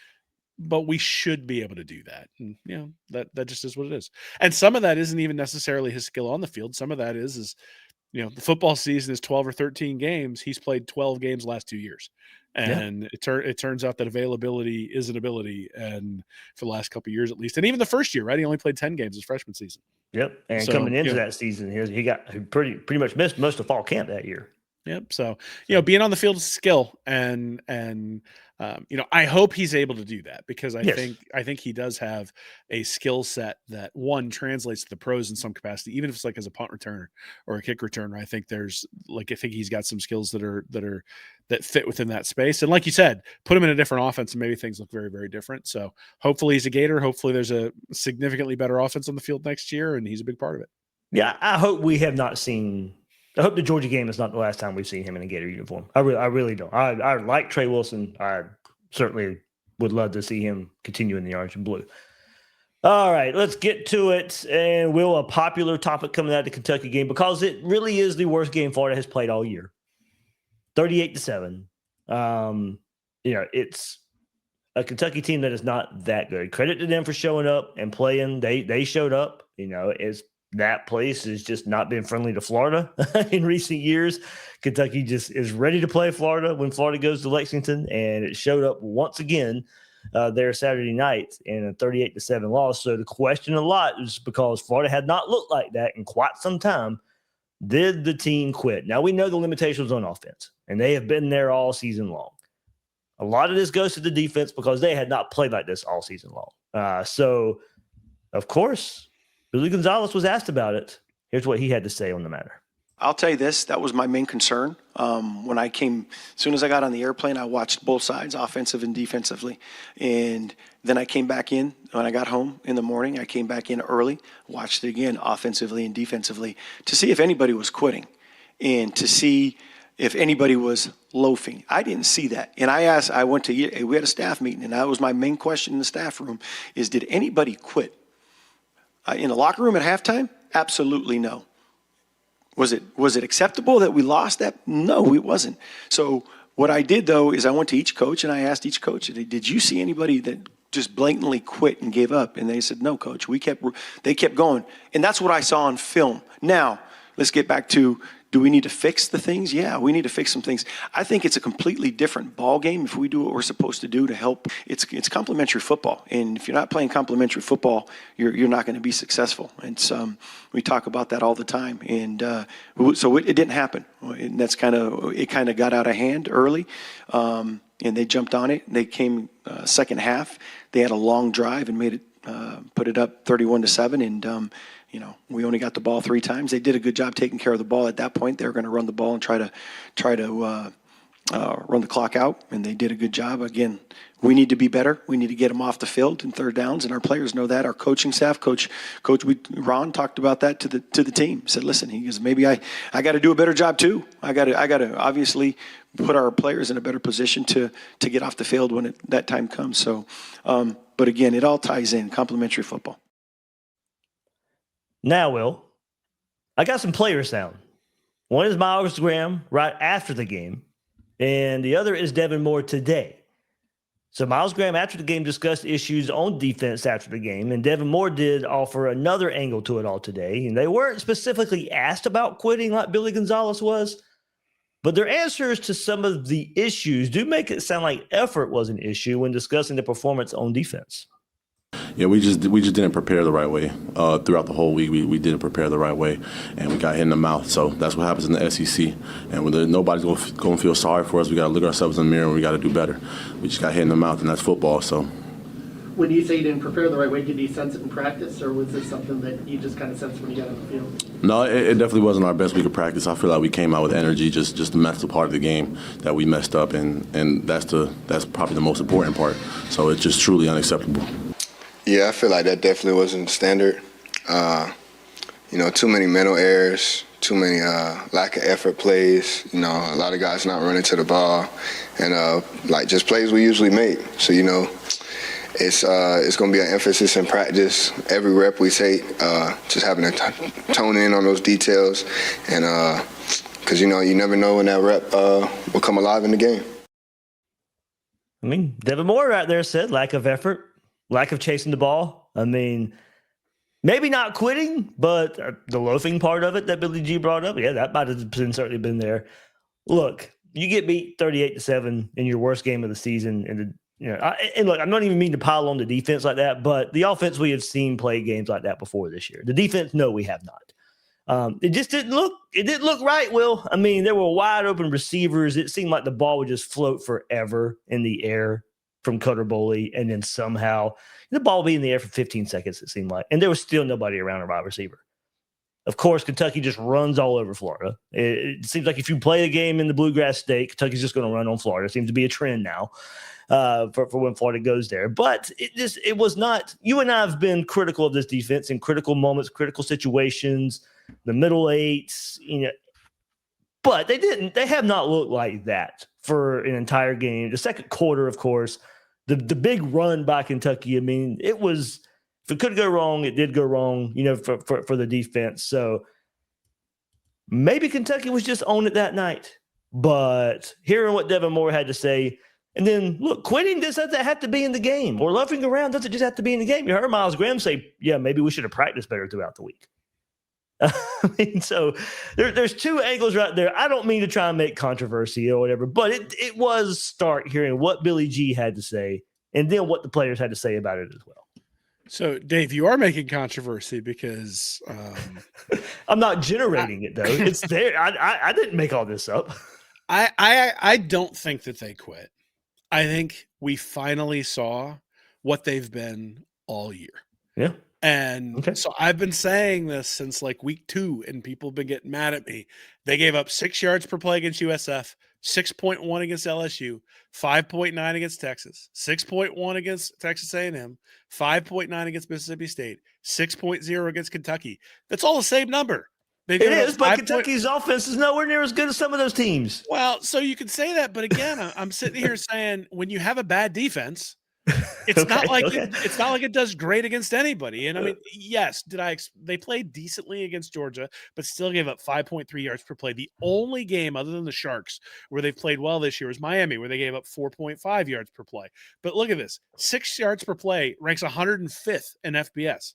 But we should be able to do that. And, that just is what it is. And some of that isn't even necessarily his skill on the field. Some of that is the football season is 12 or 13 games. He's played 12 games the last 2 years. And it turns out that availability is an ability. And for the last couple of years, at least, and even the first year, right? He only played 10 games his freshman season. Yep. And coming into that season, he got pretty much missed most of fall camp that year. Yep. So, being on the field is a skill and I hope he's able to do that because I Yes. think he does have a skill set that one translates to the pros in some capacity, even if it's like as a punt returner or a kick returner. I think he's got some skills that fit within that space. And like you said, put him in a different offense and maybe things look very, very different. So hopefully he's a Gator. Hopefully there's a significantly better offense on the field next year, and he's a big part of it. Yeah, I hope we have not seen. I hope the Georgia game is not the last time we've seen him in a Gator uniform. I really don't. I like Trey Wilson. I certainly would love to see him continue in the orange and blue. All right, let's get to it. And Will, a popular topic coming out of the Kentucky game because it really is the worst game Florida has played all year. 38-7. It's a Kentucky team that is not that good. Credit to them for showing up and playing. They showed up. That place has just not been friendly to Florida in recent years. Kentucky just is ready to play Florida when Florida goes to Lexington, and it showed up once again there Saturday night in a 38-7 loss. So the question a lot is because Florida had not looked like that in quite some time, did the team quit? Now, we know the limitations on offense, and they have been there all season long. A lot of this goes to the defense because they had not played like this all season long. So, of course, Billy Gonzalez was asked about it. Here's what he had to say on the matter. I'll tell you this, that was my main concern. When I came, as soon as I got on the airplane, I watched both sides, offensive and defensively. And then I came back in, when I got home in the morning, I came back in early, watched it again, offensively and defensively, to see if anybody was quitting and to see if anybody was loafing. I didn't see that. And we had a staff meeting, and that was my main question in the staff room, is did anybody quit? In the locker room at halftime? Absolutely no. Was it acceptable that we lost that? No, it wasn't. So what I did, though, is I went to each coach and I asked each coach, did you see anybody that just blatantly quit and gave up? And they said, no, coach. They kept going. And that's what I saw on film. Now, let's get back to, do we need to fix the things? Yeah, we need to fix some things. I think it's a completely different ball game if we do what we're supposed to do to help. It's complementary football, and if you're not playing complementary football, you're not going to be successful. And we talk about that all the time. And so it didn't happen. And it kind of got out of hand early, and they jumped on it. They came second half. They had a long drive and made it put it up 31-7, and we only got the ball 3 times. They did a good job taking care of the ball at that point. They were going to run the ball and try to run the clock out, and they did a good job. Again, we need to be better. We need to get them off the field in third downs, and our players know that. Our coaching staff, Ron talked about that to the team. Said, listen, he goes, maybe I got to do a better job too. I got to obviously put our players in a better position to get off the field when that time comes. So, but again, it all ties in, complementary football. Now, Will, I got some player sound. One is Miles Graham right after the game, and the other is Devin Moore today. So Miles Graham after the game discussed issues on defense after the game, and Devin Moore did offer another angle to it all today. And they weren't specifically asked about quitting like Billy Gonzalez was, but their answers to some of the issues do make it sound like effort was an issue when discussing the performance on defense. Yeah, we just didn't prepare the right way. Throughout the whole week, we didn't prepare the right way, and we got hit in the mouth. So that's what happens in the SEC. And when nobody's going to feel sorry for us, we got to look ourselves in the mirror and we got to do better. We just got hit in the mouth, and that's football. So. When you say you didn't prepare the right way, did you sense it in practice, or was this something that you just kind of sensed when you got on the field? No, it definitely wasn't our best week of practice. I feel like we came out with energy, just the mental part of the game that we messed up, and that's probably the most important part. So it's just truly unacceptable. Yeah, I feel like that definitely wasn't standard. Too many mental errors, too many lack of effort plays. A lot of guys not running to the ball, and just plays we usually make. So it's going to be an emphasis in practice. Every rep we take, just having to tone in on those details, and because you never know when that rep will come alive in the game. I mean, Devin Moore right there said lack of effort. Lack of chasing the ball. I mean, maybe not quitting, but the loafing part of it that Billy G brought up, yeah, that might have certainly been there. Look, you get beat 38-7 in your worst game of the season, and look, I'm not even meaning to pile on the defense like that, but the offense we have seen play games like that before this year. The defense, no, we have not. It just didn't look right, Will. I mean, there were wide open receivers. It seemed like the ball would just float forever in the air from Cutter Boley, and then somehow the ball would be in the air for 15 seconds, it seemed like. And there was still nobody around a wide receiver. Of course, Kentucky just runs all over Florida. It seems like if you play a game in the Bluegrass State, Kentucky's just going to run on Florida. It seems to be a trend now for when Florida goes there. But it was not. You and I have been critical of this defense in critical moments, critical situations, the middle eights, but they have not looked like that for an entire game. The second quarter, of course, the big run by Kentucky. I mean, it was, if it could go wrong, it did go wrong, for the defense. So maybe Kentucky was just on it that night. But hearing what Devin Moore had to say, and then look, quitting doesn't have to be in the game, or luffing around doesn't just have to be in the game. You heard Miles Graham say, yeah, maybe we should have practiced better throughout the week. I mean, so there's two angles right there. I don't mean to try and make controversy or whatever, but it was stark hearing what Billy G had to say and then what the players had to say about it as well. So, Dave, you are making controversy because I'm not generating it, though. It's there. I didn't make all this up. I don't think that they quit. I think we finally saw what they've been all year. Yeah. And so I've been saying this since like week 2, and people have been getting mad at me. They gave up 6 yards per play against USF, 6.1 against LSU, 5.9 against Texas, 6.1 against Texas A&M, 5.9 against Mississippi State, 6.0 against Kentucky. That's all the same number. It is, but Kentucky's offense is nowhere near as good as some of those teams. Well, so you can say that, but again, I'm sitting here saying when you have a bad defense, it's not like it does great against anybody. And I mean, yes, they played decently against Georgia, but still gave up 5.3 yards per play. The only game other than the Sharks where they've played well this year was Miami, where they gave up 4.5 yards per play. But look at this. 6 yards per play ranks 105th in FBS.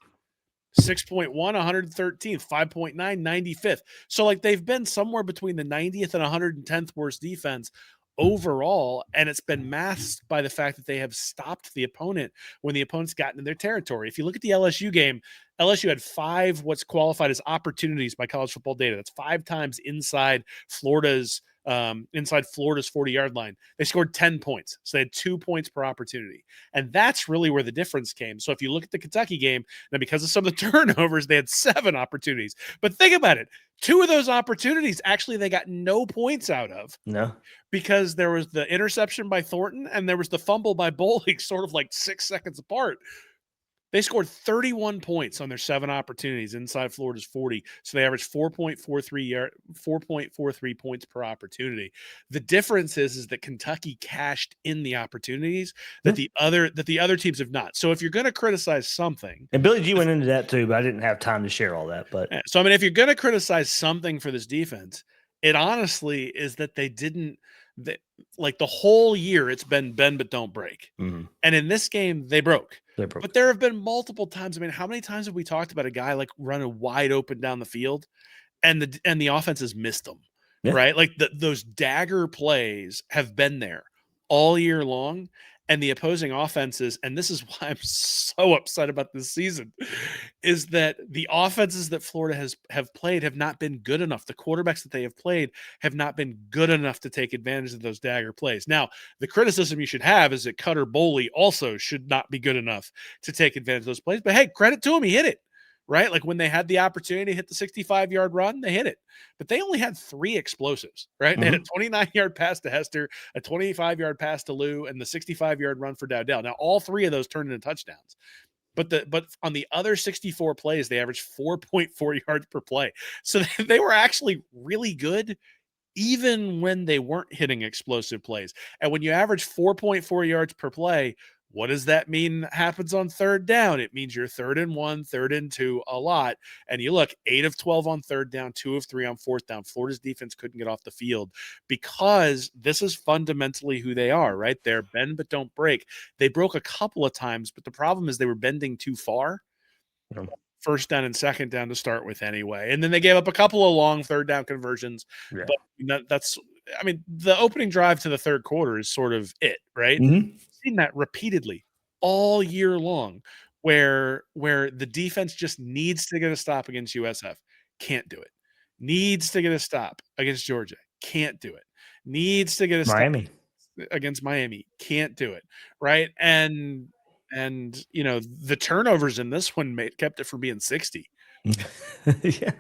6.1, 113th, 5.9, 95th. So like they've been somewhere between the 90th and 110th worst defense overall, and it's been masked by the fact that they have stopped the opponent when the opponent's gotten in their territory. If you look at the LSU game, LSU had 5 what's qualified as opportunities by college football data. That's 5 times inside Florida's 40-yard line. They scored 10 points. So they had 2 points per opportunity. And that's really where the difference came. So if you look at the Kentucky game, now because of some of the turnovers, they had 7 opportunities. But think about it. 2 of those opportunities, actually, they got no points out of. No. Because there was the interception by Thornton and there was the fumble by Bowling sort of like 6 seconds apart. They scored 31 points on their 7 opportunities inside Florida's 40. So they averaged 4.43 points per opportunity. The difference is that Kentucky cashed in the opportunities that the other teams have not. So if you're going to criticize something, and Billy G went into that too, but I didn't have time to share all that. But so I mean, if you're going to criticize something for this defense, it honestly is that they didn't. Like the whole year, it's been bend but don't break. Mm-hmm. And in this game, they broke. But there have been multiple times. I mean, how many times have we talked about a guy like running wide open down the field, and the offense has missed them, right? Like those dagger plays have been there all year long, and the opposing offenses. And this is why I'm so upset about this season, is that the offenses that Florida have played have not been good enough. The quarterbacks that they have played have not been good enough to take advantage of those dagger plays. Now, the criticism you should have is that Cutter Boley also should not be good enough to take advantage of those plays. But hey, credit to him, he hit it. Right? Like when they had the opportunity to hit the 65-yard run, they hit it. But they only had 3 explosives, right? Mm-hmm. They had a 29-yard pass to Hester, a 25-yard pass to Lou, and the 65-yard run for Dowdell. Now, all 3 of those turned into touchdowns. But on the other 64 plays, they averaged 4.4 yards per play. So they were actually really good, even when they weren't hitting explosive plays. And when you average 4.4 yards per play, what does that mean happens on third down? It means you're 3rd and 1, 3rd and 2 a lot. And you look, 8 of 12 on third down, 2 of 3 on fourth down. Florida's defense couldn't get off the field because this is fundamentally who they are, right? They're bend but don't break. They broke a couple of times, but the problem is they were bending too far. First down and second down to start with anyway. And then they gave up a couple of long third down conversions. Yeah. But that's, I mean, the opening drive to the third quarter is sort of it, right? Mm-hmm. Seen that repeatedly all year long where the defense just needs to get a stop against USF. can't do it. Needs to get a stop against Georgia, can't do it. Needs to get a stop Miami. against Miami, can't do it, right? And the turnovers in this one kept it from being 60. Yeah.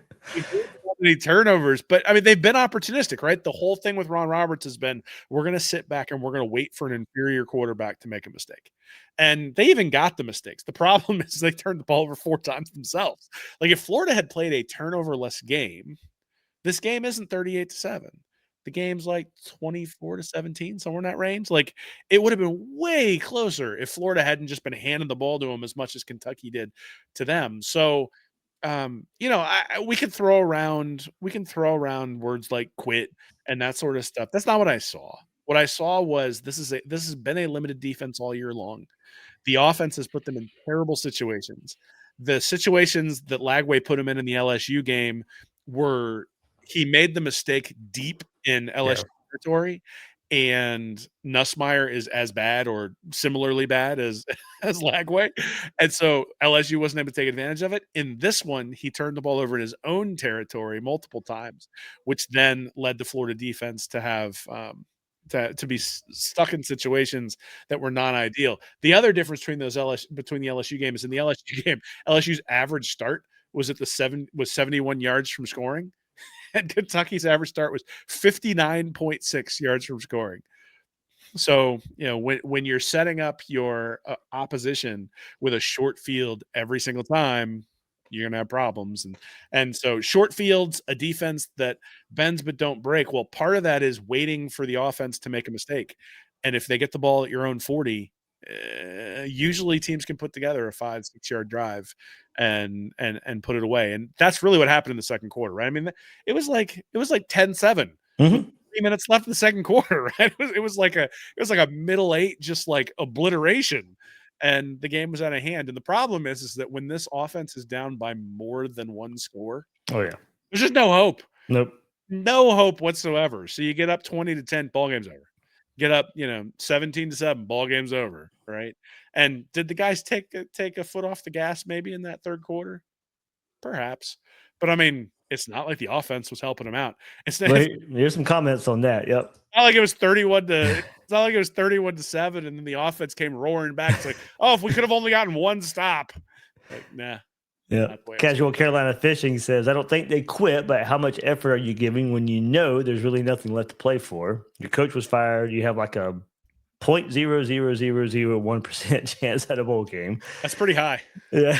Many turnovers, but I mean they've been opportunistic, right? The whole thing with Ron Roberts has been we're going to sit back and we're going to wait for an inferior quarterback to make a mistake. And they even got the mistakes. The problem is they turned the ball over 4 times themselves. Like if Florida had played a turnover-less game, this game isn't 38-7. The game's like 24-17, somewhere in that range. Like it would have been way closer if Florida hadn't just been handing the ball to them as much as Kentucky did to them. So we can throw around words like quit and that sort of stuff. That's not what I saw. What I saw was this has been a limited defense all year long. The offense has put them in terrible situations. The situations that Lagway put him in the LSU game were he made the mistake deep in LSU territory, and Nussmeier is as bad or similarly bad as Lagway. And so LSU wasn't able to take advantage of it. In this one, he turned the ball over in his own territory multiple times, which then led the Florida defense to have to be stuck in situations that were not ideal. The other difference between the LSU game is in the LSU game, LSU's average start was 71 yards from scoring. And Kentucky's average start was 59.6 yards from scoring. So, when you're setting up your opposition with a short field every single time, you're going to have problems. And so short fields, a defense that bends but don't break. Well, part of that is waiting for the offense to make a mistake. And if they get the ball at your own 40, usually teams can put together a 5-6 yard drive and put it away. And that's really what happened in the second quarter, right? I mean, it was like 10-7. 3 minutes left in the second quarter, right? It was like a middle 8, just like obliteration. And the game was out of hand. And the problem is that when this offense is down by more than one score, Oh yeah, there's just no hope. Nope. No hope whatsoever. So you get up 20-10, ball game's over. Get up, 17-7, ball game's over, right? And did the guys take a foot off the gas maybe in that third quarter? Perhaps. But I mean, it's not like the offense was helping them out. Here's some comments on that. Yep. Not like it was 31-7, and then the offense came roaring back. It's like, oh, if we could have only gotten one stop. Like, nah. Yeah. Casual Carolina Fishing says, I don't think they quit, but how much effort are you giving when you know there's really nothing left to play for? Your coach was fired. You have like a 0.00001% chance at a bowl game. That's pretty high. Yeah.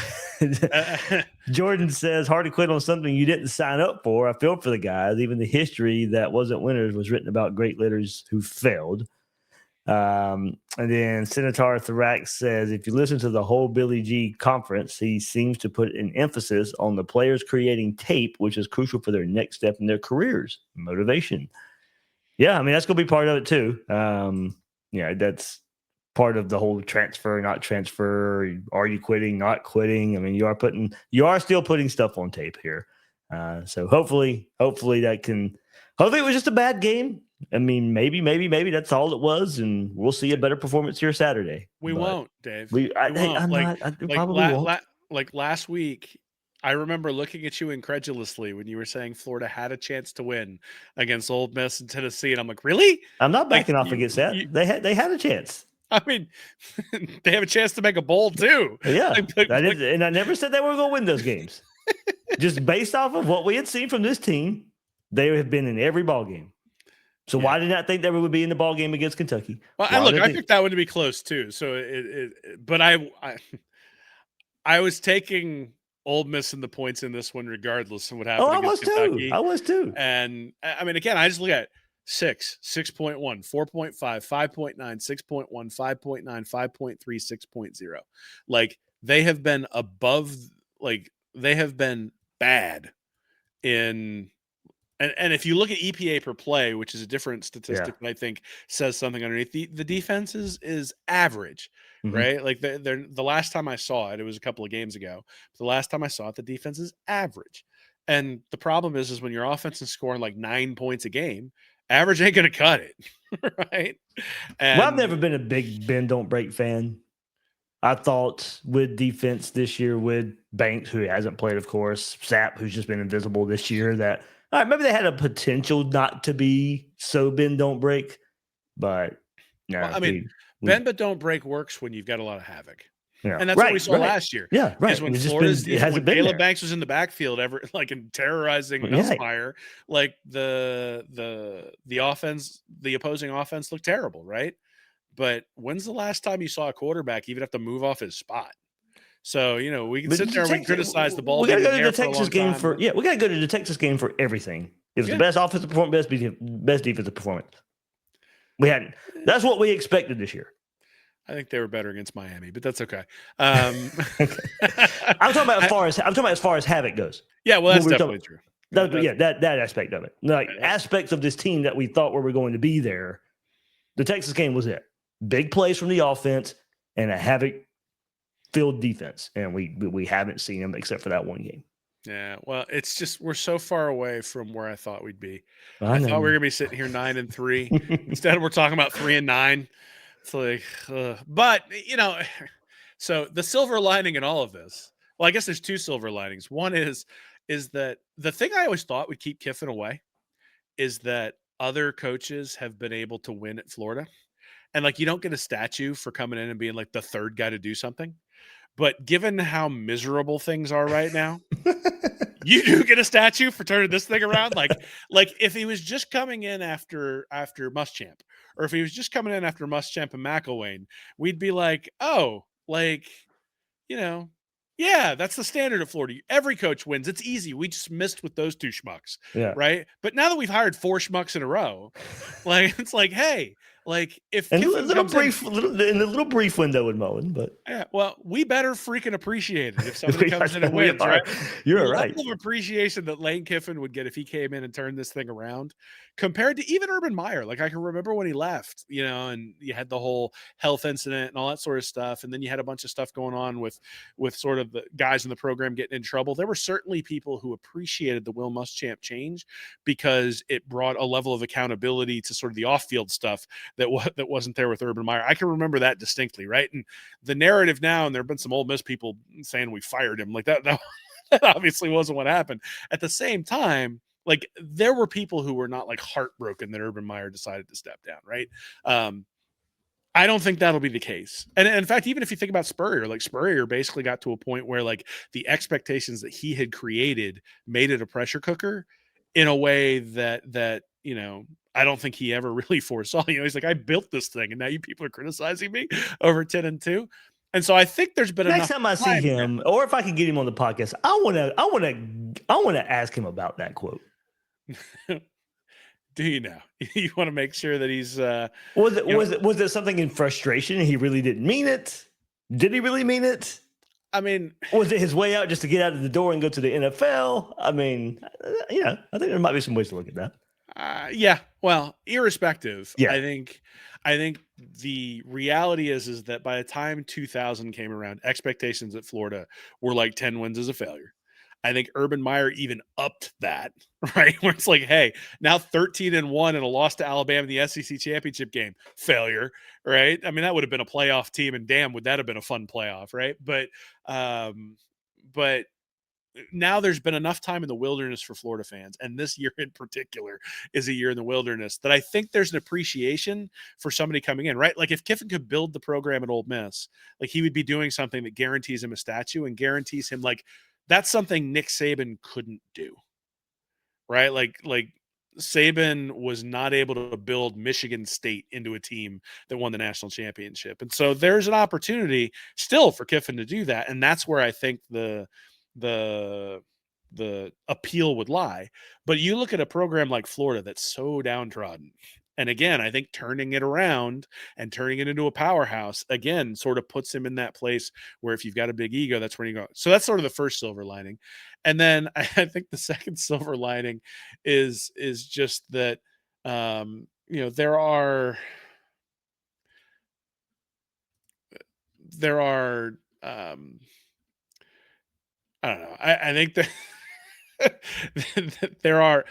Jordan says, hard to quit on something you didn't sign up for. I feel for the guys. Even the history that wasn't winners was written about great leaders who failed. And then Senator Thrax says, if you listen to the whole Billy G conference, he seems to put an emphasis on the players creating tape, which is crucial for their next step in their careers. Motivation. Yeah, I mean, that's going to be part of it too. That's part of the whole transfer, not transfer. Are you quitting, not quitting? I mean, you are still putting stuff on tape here. So hopefully it was just a bad game. I mean, maybe that's all it was, and we'll see a better performance here Saturday. We won't, Dave. Like last week, I remember looking at you incredulously when you were saying Florida had a chance to win against Ole Miss and Tennessee, and I'm like, really? I'm not backing off against that. They had a chance. I mean, they have a chance to make a bowl too. Yeah, and I never said they were going to win those games. Just based off of what we had seen from this team, they have been in every ball game. So why did I think they would be in the ball game against Kentucky? Well, I picked that one to be close too. So but I was taking Ole Miss and the points in this one, regardless of what happened. I was too. And I mean, again, I just look at 6, 6.1, 4.5, 5.9, 6.1, 5.9, 5.3, 6.0. Like they have been above, like they have been bad in. And if you look at EPA per play, which is a different statistic that I think says something underneath, the defense is average, right? Like the last time I saw it, it was a couple of games ago. The last time I saw it, the defense is average. And the problem is when your offense is scoring like 9 points a game, average ain't going to cut it, right? And I've never been a big bend don't break fan. I thought with defense this year, with Banks, who hasn't played, of course, Sapp, who's just been invisible this year, that all right, maybe they had a potential not to be so bend don't break, but no, Well, I mean, bend but don't break works when you've got a lot of havoc. yeah, And that's what we saw last year. Yeah, right. Is when It's just Florida's it hasn't when been Caleb there. Banks was in the backfield, and terrorizing Yeah. Nussmeier, like the offense, the opposing offense looked terrible, right? But when's the last time you saw a quarterback even have to move off his spot? So, we can But sit there and we can criticize the ball We got to being go in to the the air for a Texas long game time. for we got to go to the Texas game for everything. It was Yeah. the best offensive performance, best defensive performance. We hadn't. That's what we expected this year. I think they were better against Miami, but that's okay. I'm talking about as far as havoc goes. Yeah, well, that's When we were definitely true. That aspect of it. Like aspects of this team that we thought were going to be there. The Texas game was it. Big plays from the offense and a havoc-filled defense, and we haven't seen them except for that one game. Yeah, well, it's just we're so far away from where I thought we'd be. I I thought we know. were gonna be sitting here 9-3. Instead, we're talking about 3-9. It's like, but so the silver lining in all of this. Well, I guess there's two silver linings. One is that the thing I always thought would keep Kiffin away is that other coaches have been able to win at Florida, and like you don't get a statue for coming in and being like the third guy to do something. But given how miserable things are right now, you do get a statue for turning this thing around. Like if he was just coming in after Muschamp, or if he was just coming in after Muschamp and McElwain, we'd be like, oh, yeah, that's the standard of Florida. Every coach wins. It's easy. We just missed with those two schmucks, Yeah. right? But now that we've hired 4 schmucks in a row, it's like, hey, if And Kiffin comes in the little brief window with Mullen, but yeah, well, we better freaking appreciate it if somebody comes in and wins, right? You're The right. level of appreciation that Lane Kiffin would get if he came in and turned this thing around, compared to even Urban Meyer. Like I can remember when he left, and you had the whole health incident and all that sort of stuff, and then you had a bunch of stuff going on with sort of the guys in the program getting in trouble. There were certainly people who appreciated the Will Muschamp change because it brought a level of accountability to sort of the off-field stuff that wasn't there with Urban Meyer. I can remember that distinctly, right? And the narrative now, and there have been some Ole Miss people saying we fired him, like that obviously wasn't what happened. At the same time, like there were people who were not like heartbroken that Urban Meyer decided to step down, right? I don't think that'll be the case. And in fact, even if you think about Spurrier, like Spurrier basically got to a point where like the expectations that he had created made it a pressure cooker in a way that I don't think he ever really foresaw. He's like, I built this thing, and now you people are criticizing me over 10-2. And so I think there's been Next enough time I see him, or if I can get him on the podcast, I want to ask him about that quote. Do you know? You want to make sure that he's was it something in frustration? He really didn't mean it. Did he really mean it? I mean, was it his way out just to get out of the door and go to the NFL? I mean, I think there might be some ways to look at that. Yeah. Well, irrespective, yeah. I think the reality is that by the time 2000 came around, expectations at Florida were like 10 wins is a failure. I think Urban Meyer even upped that, right? Where it's like, hey, now 13-1 and a loss to Alabama in the SEC championship game, failure, right? I mean, that would have been a playoff team, and damn, would that have been a fun playoff, right? But now there's been enough time in the wilderness for Florida fans, and this year in particular is a year in the wilderness, that I think there's an appreciation for somebody coming in, right? Like if Kiffin could build the program at Ole Miss, like he would be doing something that guarantees him a statue and guarantees him like that's something Nick Saban couldn't do, right? Like Saban was not able to build Michigan State into a team that won the national championship. And so there's an opportunity still for Kiffin to do that. And that's where I think the appeal would lie. But you look at a program like Florida that's so downtrodden. And again, I think turning it around and turning it into a powerhouse, again, sort of puts him in that place where if you've got a big ego, that's where you go. So that's sort of the first silver lining. And then I think the second silver lining is just that, there are I don't know. I think that there are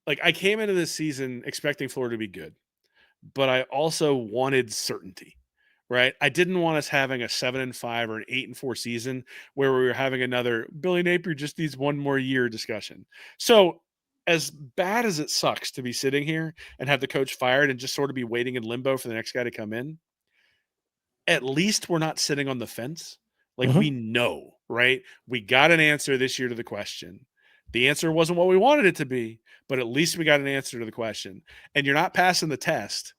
I came into this season expecting Florida to be good, but I also wanted certainty, right? I didn't want us having a 7-5 or an 8-4 season where we were having another Billy Napier just needs one more year discussion. So as bad as it sucks to be sitting here and have the coach fired and just sort of be waiting in limbo for the next guy to come in, at least we're not sitting on the fence. Like we know, right? We got an answer this year to the question. The answer wasn't what we wanted it to be, but at least we got an answer to the question. And you're not passing the test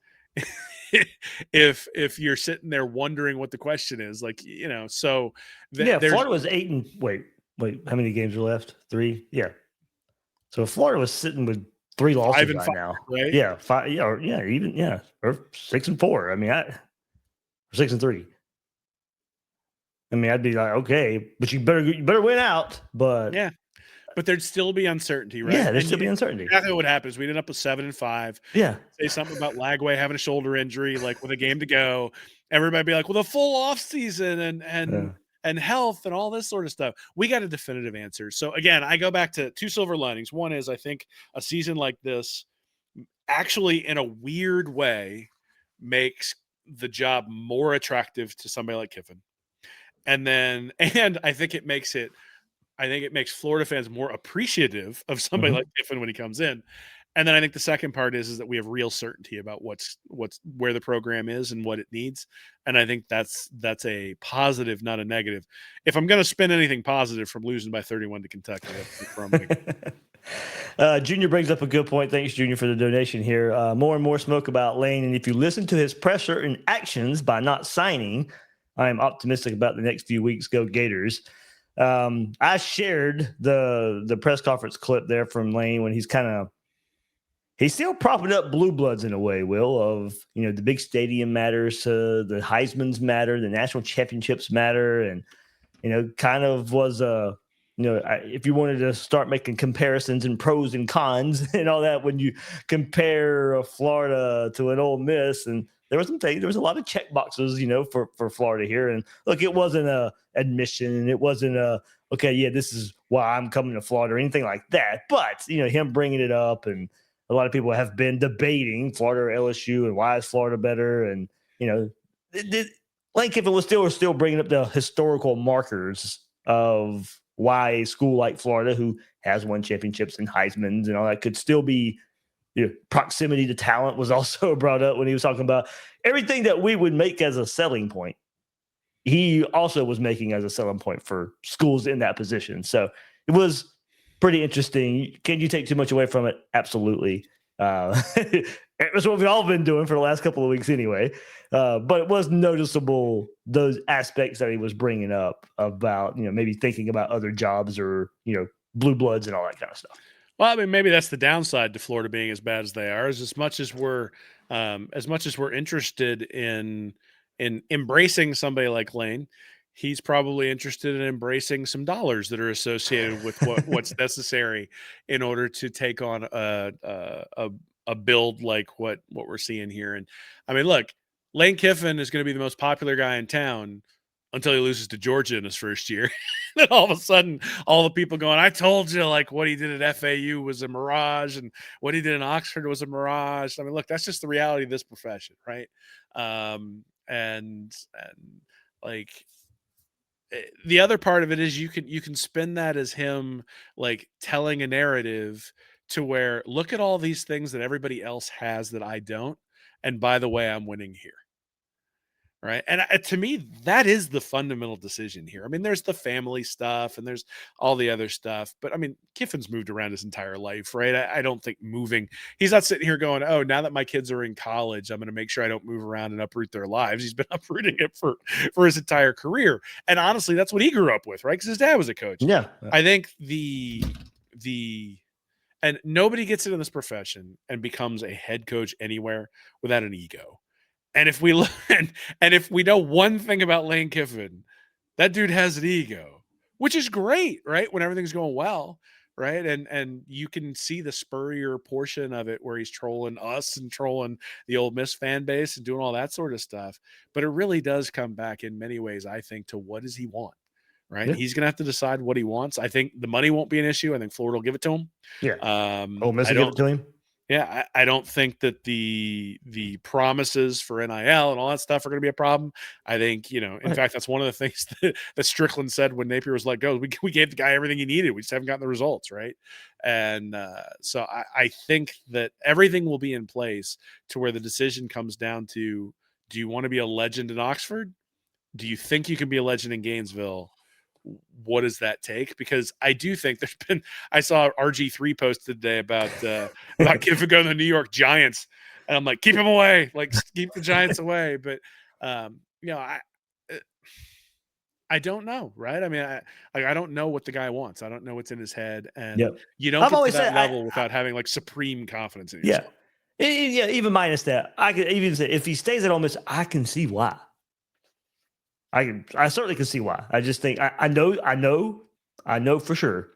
if you're sitting there wondering what the question is. Like, so Florida was 8 and wait, how many games are left? 3? Yeah. So Florida was sitting with 3 losses right now. Right? Yeah, 5, or 6 and 4. I mean, 6 and 3. I mean, I'd be like, okay, but you better win out. But yeah, but there'd still be uncertainty, right? Yeah, there'd still be uncertainty. Exactly what happens. We ended up with 7 and 5. Yeah. Say something about Lagway having a shoulder injury, like with a game to go. Everybody be like, well, the full off season and health and all this sort of stuff. We got a definitive answer. So again, I go back to 2 silver linings. One is I think a season like this actually in a weird way makes the job more attractive to somebody like Kiffin. And I think it makes Florida fans more appreciative of somebody like Kiffin when he comes in. And then I think the second part is that we have real certainty about where the program is and what it needs. And I think that's a positive, not a negative. If I'm going to spin anything positive from losing by 31 to Kentucky, Junior brings up a good point. Thanks, Junior, for the donation here. More and more smoke about Lane. And if you listen to his pressure and actions by not signing, I am optimistic about the next few weeks. Go Gators. I shared the press conference clip there from Lane when he's still propping up blue bloods in a way, Will, of, the big stadium matters, the Heisman's matter, the national championships matter. And, kind of was if you wanted to start making comparisons and pros and cons and all that, when you compare Florida to an Ole Miss, and there was a lot of check boxes, for Florida here. And look, it wasn't a admission, and it wasn't this is why I'm coming to Florida or anything like that. But, him bringing it up, and a lot of people have been debating Florida or LSU and why is Florida better. And, Lane Kiffin was still bringing up the historical markers of why a school like Florida, who has won championships and Heisman's and all that, could still be, proximity to talent was also brought up when he was talking about everything that we would make as a selling point. He also was making as a selling point for schools in that position. So it was pretty interesting. Can you take too much away from it? Absolutely. It's what we've all been doing for the last couple of weeks anyway. But it was noticeable, those aspects that he was bringing up about, maybe thinking about other jobs or, blue bloods and all that kind of stuff. Well, I mean, maybe that's the downside to Florida being as bad as they are. Is as much as we're interested in embracing somebody like Lane, he's probably interested in embracing some dollars that are associated with what's necessary in order to take on a build like what we're seeing here. And I mean, look, Lane Kiffin is going to be the most popular guy in town until he loses to Georgia in his first year. Then all of a sudden, all the people going, I told you, like, what he did at FAU was a mirage, and what he did in Oxford was a mirage. I mean, look, that's just the reality of this profession, right? And like, the other part of it is you can spin that as him like telling a narrative to where, look at all these things that everybody else has that I don't, and by the way, I'm winning here. Right. And to me, that is the fundamental decision here. I mean, there's the family stuff and there's all the other stuff. But I mean, Kiffin's moved around his entire life, right? I don't think he's not sitting here going, oh, now that my kids are in college, I'm going to make sure I don't move around and uproot their lives. He's been uprooting it for his entire career. And honestly, that's what he grew up with, right? Because his dad was a coach. Yeah. I think and nobody gets into this profession and becomes a head coach anywhere without an ego. And if we look, and if we know one thing about Lane Kiffin, that dude has an ego, which is great, right? When everything's going well, right? And you can see the spurrier portion of it where he's trolling us and trolling the Ole Miss fan base and doing all that sort of stuff. But it really does come back in many ways, I think, to what does he want, right? Yeah. He's going to have to decide what he wants. I think the money won't be an issue. I think Florida will give it to him. Yeah. Ole Miss will give it to him. Yeah, I don't think that the promises for NIL and all that stuff are going to be a problem. I think, in Right. fact, that's one of the things that Strickland said when Napier was let go. We gave the guy everything he needed. We just haven't gotten the results, right? And so I think that everything will be in place to where the decision comes down to, do you want to be a legend in Oxford? Do you think you can be a legend in Gainesville? What does that take? Because I do think I saw RG3 posted today about Kiffin going to the New York Giants, and I'm like, keep him away, like keep the Giants away. But I don't know, right? I mean, I don't know what the guy wants. I don't know what's in his head, and Yep. you don't I've get to always that said level without having like supreme confidence in yeah. yourself. Yeah, even minus that, I could even say if he stays at Ole Miss, I can see why. I certainly can see why. I just think I know for sure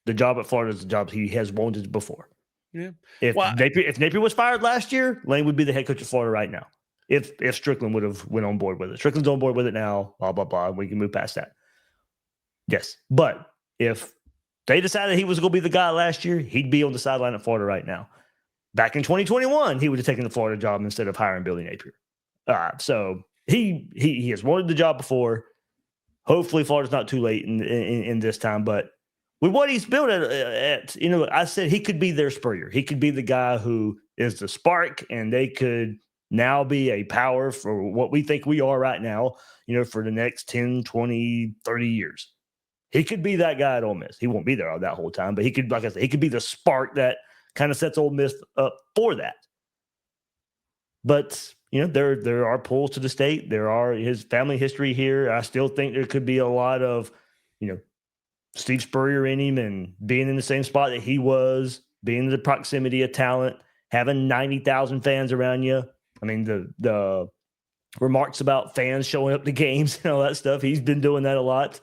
the job at Florida is the job he has wanted before. Yeah. If Well, Napier was fired last year, Lane would be the head coach of Florida right now. If Strickland would have went on board with it. Strickland's on board with it now, blah, blah, blah. We can move past that. Yes. But if they decided he was going to be the guy last year, he'd be on the sideline at Florida right now. Back in 2021, he would have taken the Florida job instead of hiring Billy Napier. So he has wanted the job before. Hopefully, Florida's not too late in this time. But with what he's built at, I said he could be their Spurrier. He could be the guy who is the spark, and they could now be a power for what we think we are right now, for the next 10, 20, 30 years. He could be that guy at Ole Miss. He won't be there all that whole time, but he could, like I said, he could be the spark that kind of sets Ole Miss up for that. But, there are pulls to the state. There are his family history here. I still think there could be a lot of, Steve Spurrier in him and being in the same spot that he was, being in the proximity of talent, having 90,000 fans around you. I mean, the remarks about fans showing up to games and all that stuff, he's been doing that a lot.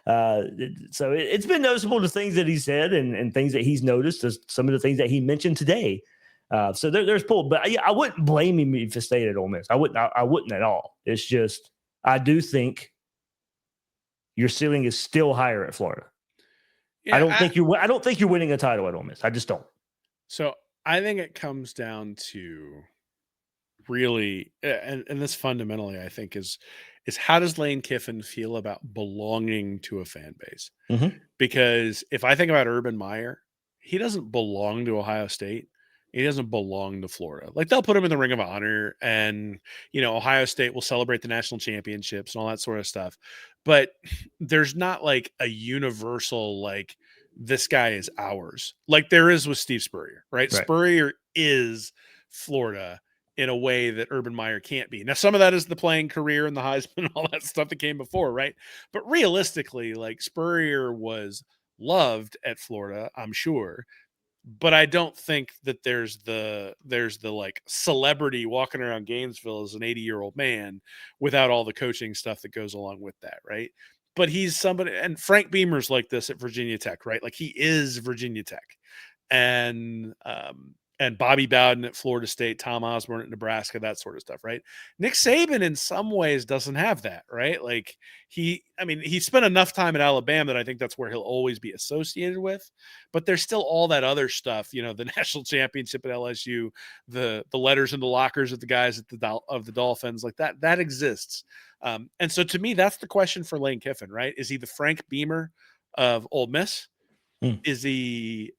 So it's been noticeable, the things that he said and things that he's noticed, as some of the things that he mentioned today. So there's pull, but I wouldn't blame him if he stayed at Ole Miss. I wouldn't at all. It's just, I do think your ceiling is still higher at Florida. Yeah, I don't think you're winning a title at Ole Miss. I just don't. So I think it comes down to really, and this fundamentally, I think is how does Lane Kiffin feel about belonging to a fan base? Mm-hmm. Because if I think about Urban Meyer, he doesn't belong to Ohio State. He doesn't belong to Florida. Like, they'll put him in the Ring of Honor, and Ohio State will celebrate the national championships and all that sort of stuff. But there's not like a universal, like, this guy is ours, like there is with Steve Spurrier, right? Spurrier is Florida in a way that Urban Meyer can't be. Now, some of that is the playing career and the Heisman and all that stuff that came before, right? But realistically, like, Spurrier was loved at Florida, I'm sure. But I don't think that there's the like celebrity walking around Gainesville as an 80-year-old man without all the coaching stuff that goes along with that, right? But he's somebody, and Frank Beamer's like this at Virginia Tech, right? Like, he is Virginia Tech. And Bobby Bowden at Florida State, Tom Osborne at Nebraska, that sort of stuff, right? Nick Saban in some ways doesn't have that, right? Like, he spent enough time at Alabama that I think that's where he'll always be associated with. But there's still all that other stuff, the national championship at LSU, the letters in the lockers of the guys at the Dolphins, like that exists. And so to me, that's the question for Lane Kiffin, right? Is he the Frank Beamer of Ole Miss? Is he,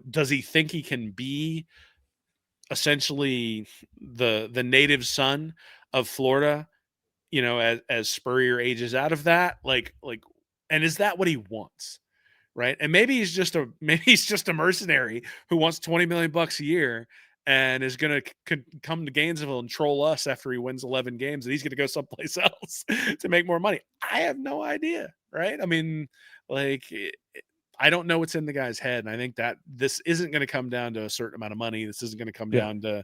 does he think he can be essentially the native son of Florida, as Spurrier ages out of that? Like, and is that what he wants? Right. And maybe he's just a mercenary who wants $20 million a year and is going to come to Gainesville and troll us after he wins 11 games, and he's going to go someplace else to make more money. I have no idea. Right. I mean, like, I don't know what's in the guy's head. And I think that this isn't going to come down to a certain amount of money. This isn't going to come down to,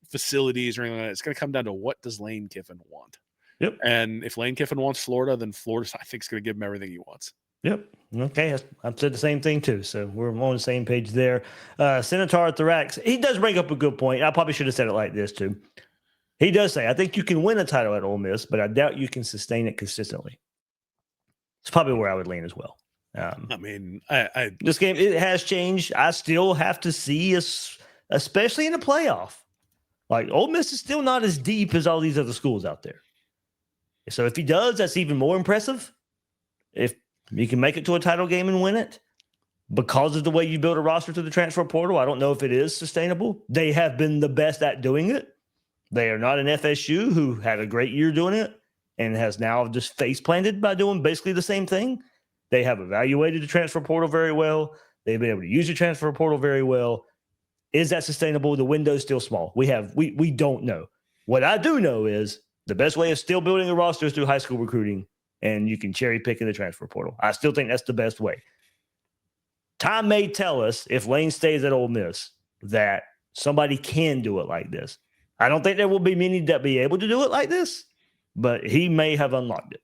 facilities or anything like that. It's going to come down to, what does Lane Kiffin want? Yep. And if Lane Kiffin wants Florida, then Florida, I think, is going to give him everything he wants. Yep. Okay. I've said the same thing too. So we're on the same page there. Senator Thorax, he does bring up a good point. I probably should have said it like this too. He does say, I think you can win a title at Ole Miss, but I doubt you can sustain it consistently. It's probably where I would lean as well. I mean, this game, it has changed. I still have to see especially in the playoff. Like, Ole Miss is still not as deep as all these other schools out there. So if he does, that's even more impressive. If you can make it to a title game and win it, because of the way you build a roster to the transfer portal, I don't know if it is sustainable. They have been the best at doing it. They are not an FSU who had a great year doing it and has now just face planted by doing basically the same thing. They have evaluated the transfer portal very well. They've been able to use the transfer portal very well. Is that sustainable? The window's still small. We don't know. What I do know is the best way of still building a roster is through high school recruiting, and you can cherry pick in the transfer portal. I still think that's the best way. Time may tell us if Lane stays at Ole Miss that somebody can do it like this. I don't think there will be many that be able to do it like this, but he may have unlocked it.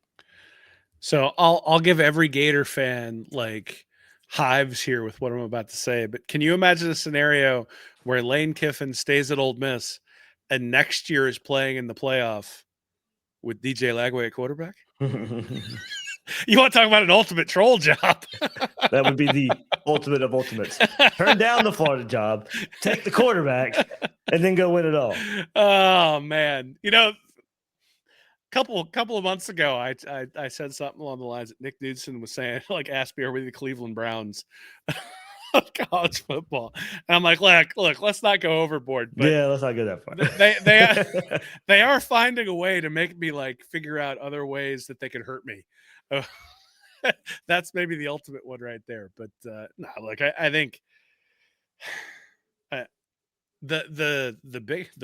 So I'll give every Gator fan like hives here with what I'm about to say, but can you imagine a scenario where Lane Kiffin stays at Ole Miss and next year is playing in the playoff with DJ Lagway at quarterback? You want to talk about an ultimate troll job? That would be the ultimate of ultimates. Turn down the Florida job, take the quarterback, and then go win it all. Oh man, couple of months ago, I said something along the lines that Nick Knudsen was saying, like, ask me, are we the Cleveland Browns of college football? And I'm like, look, let's not go overboard. But yeah, let's not go that far. They are finding a way to make me like figure out other ways that they could hurt me. That's maybe the ultimate one right there. But no, look, I think the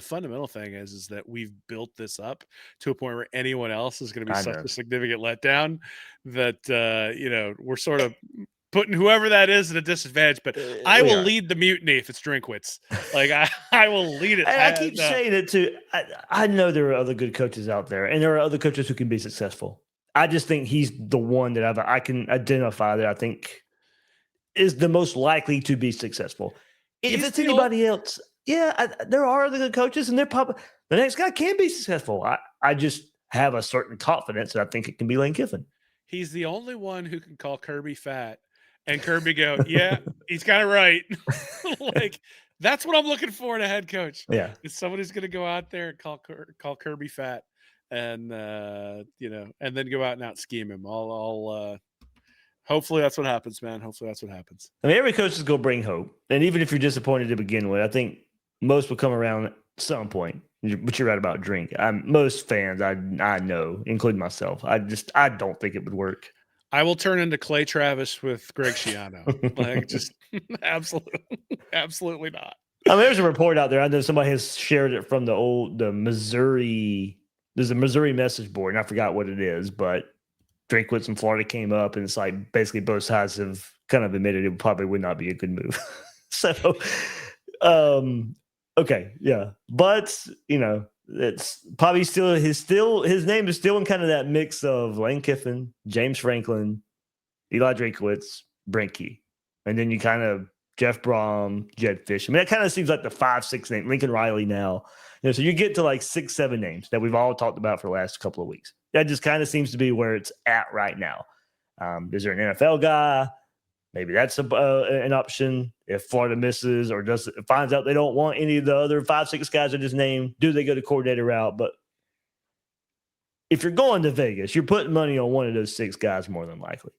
fundamental thing is that we've built this up to a point where anyone else is going to be such a significant letdown that we're sort of putting whoever that is at a disadvantage. But I will lead the mutiny if it's Drinkwitz. Like I will lead it. I keep saying it too. I know there are other good coaches out there, and there are other coaches who can be successful. I just think he's the one that I can identify that I think is the most likely to be successful. If it's anybody else, there are other good coaches, and they're probably the next guy can be successful. I just have a certain confidence that I think it can be Lane Kiffin. He's the only one who can call Kirby fat, and Kirby go, yeah, he's got it right. Like that's what I'm looking for in a head coach. Yeah, is somebody who's going to go out there and call Kirby fat. And and then go out and out scheme him. I'll hopefully that's what happens, man. Hopefully that's what happens. I mean, every coach is going to bring hope, and even if you're disappointed to begin with, I think most will come around at some point. But you're right about Drink. Most fans I know, including myself, I don't think it would work. I will turn into Clay Travis with Greg Schiano. Like just absolutely not. I mean, there's a report out there. I know somebody has shared it from the Missouri. There's a Missouri message board, and I forgot what it is, but Drinkwitz in Florida came up, and it's like basically both sides have kind of admitted it probably would not be a good move. So, okay, yeah, but it's probably still his name is still in kind of that mix of Lane Kiffin, James Franklin, Eli Drinkwitz, Brinke, and then you kind of Jeff Brom, Jed Fish. I mean, that kind of seems like the 5-6 name. Lincoln Riley now. So you get to like 6-7 names that we've all talked about for the last couple of weeks. That just kind of seems to be where it's at right now. Is there an NFL guy? Maybe that's an option. If Florida misses or finds out they don't want any of the other 5-6 guys I just named, do they go to coordinator route? But if you're going to Vegas, you're putting money on one of those 6 guys more than likely.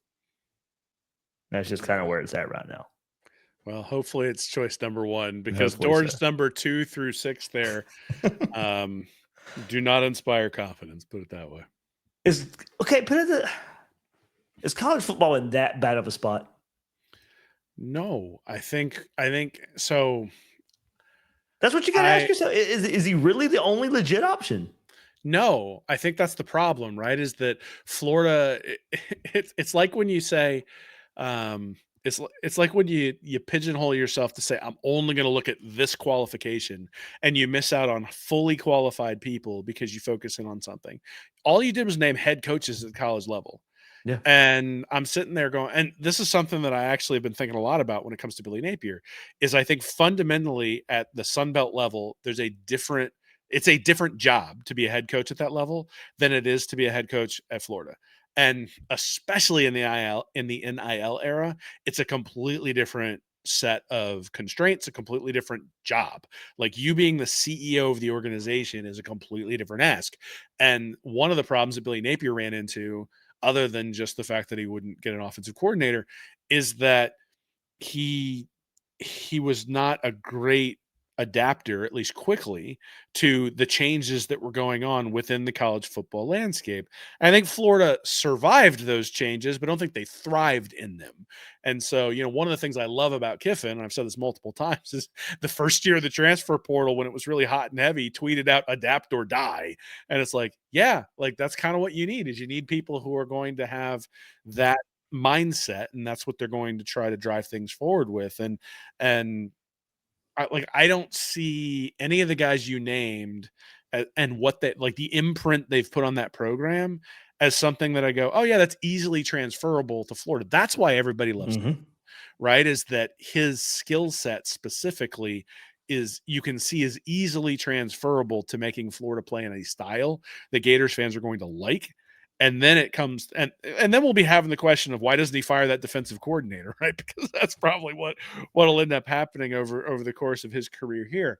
That's just kind of where it's at right now. Well, hopefully it's choice number 1 because doors number 2 through 6 there do not inspire confidence. Put it that way. Is college football in that bad of a spot? No, I think so. That's what you got to ask yourself. Is he really the only legit option? No, I think that's the problem, right? Is that Florida? It's like when you say. It's like when you pigeonhole yourself to say, I'm only going to look at this qualification, and you miss out on fully qualified people because you focus in on something. All you did was name head coaches at the college level. Yeah. And I'm sitting there going, and this is something that I actually have been thinking a lot about when it comes to Billy Napier, is I think fundamentally at the Sun Belt level, it's a different job to be a head coach at that level than it is to be a head coach at Florida. And especially in the NIL era, it's a completely different set of constraints, a completely different job. Like you being the CEO of the organization is a completely different ask. And one of the problems that Billy Napier ran into, other than just the fact that he wouldn't get an offensive coordinator, is that he was not a great adapter, at least quickly, to the changes that were going on within the college football landscape. I think Florida survived those changes, but I don't think they thrived in them. And so, one of the things I love about Kiffin, and I've said this multiple times, is the first year of the transfer portal, when it was really hot and heavy, tweeted out adapt or die. And it's like, yeah, like that's kind of what you need, is you need people who are going to have that mindset, and that's what they're going to try to drive things forward with. And I don't see any of the guys you named and what they like the imprint they've put on that program as something that I go, oh yeah, that's easily transferable to Florida. That's why everybody loves him, right? Is that his skill set specifically is, you can see, is easily transferable to making Florida play in a style that Gators fans are going to like. And then it comes, and then we'll be having the question of why doesn't he fire that defensive coordinator, right? Because that's probably what'll end up happening over the course of his career here.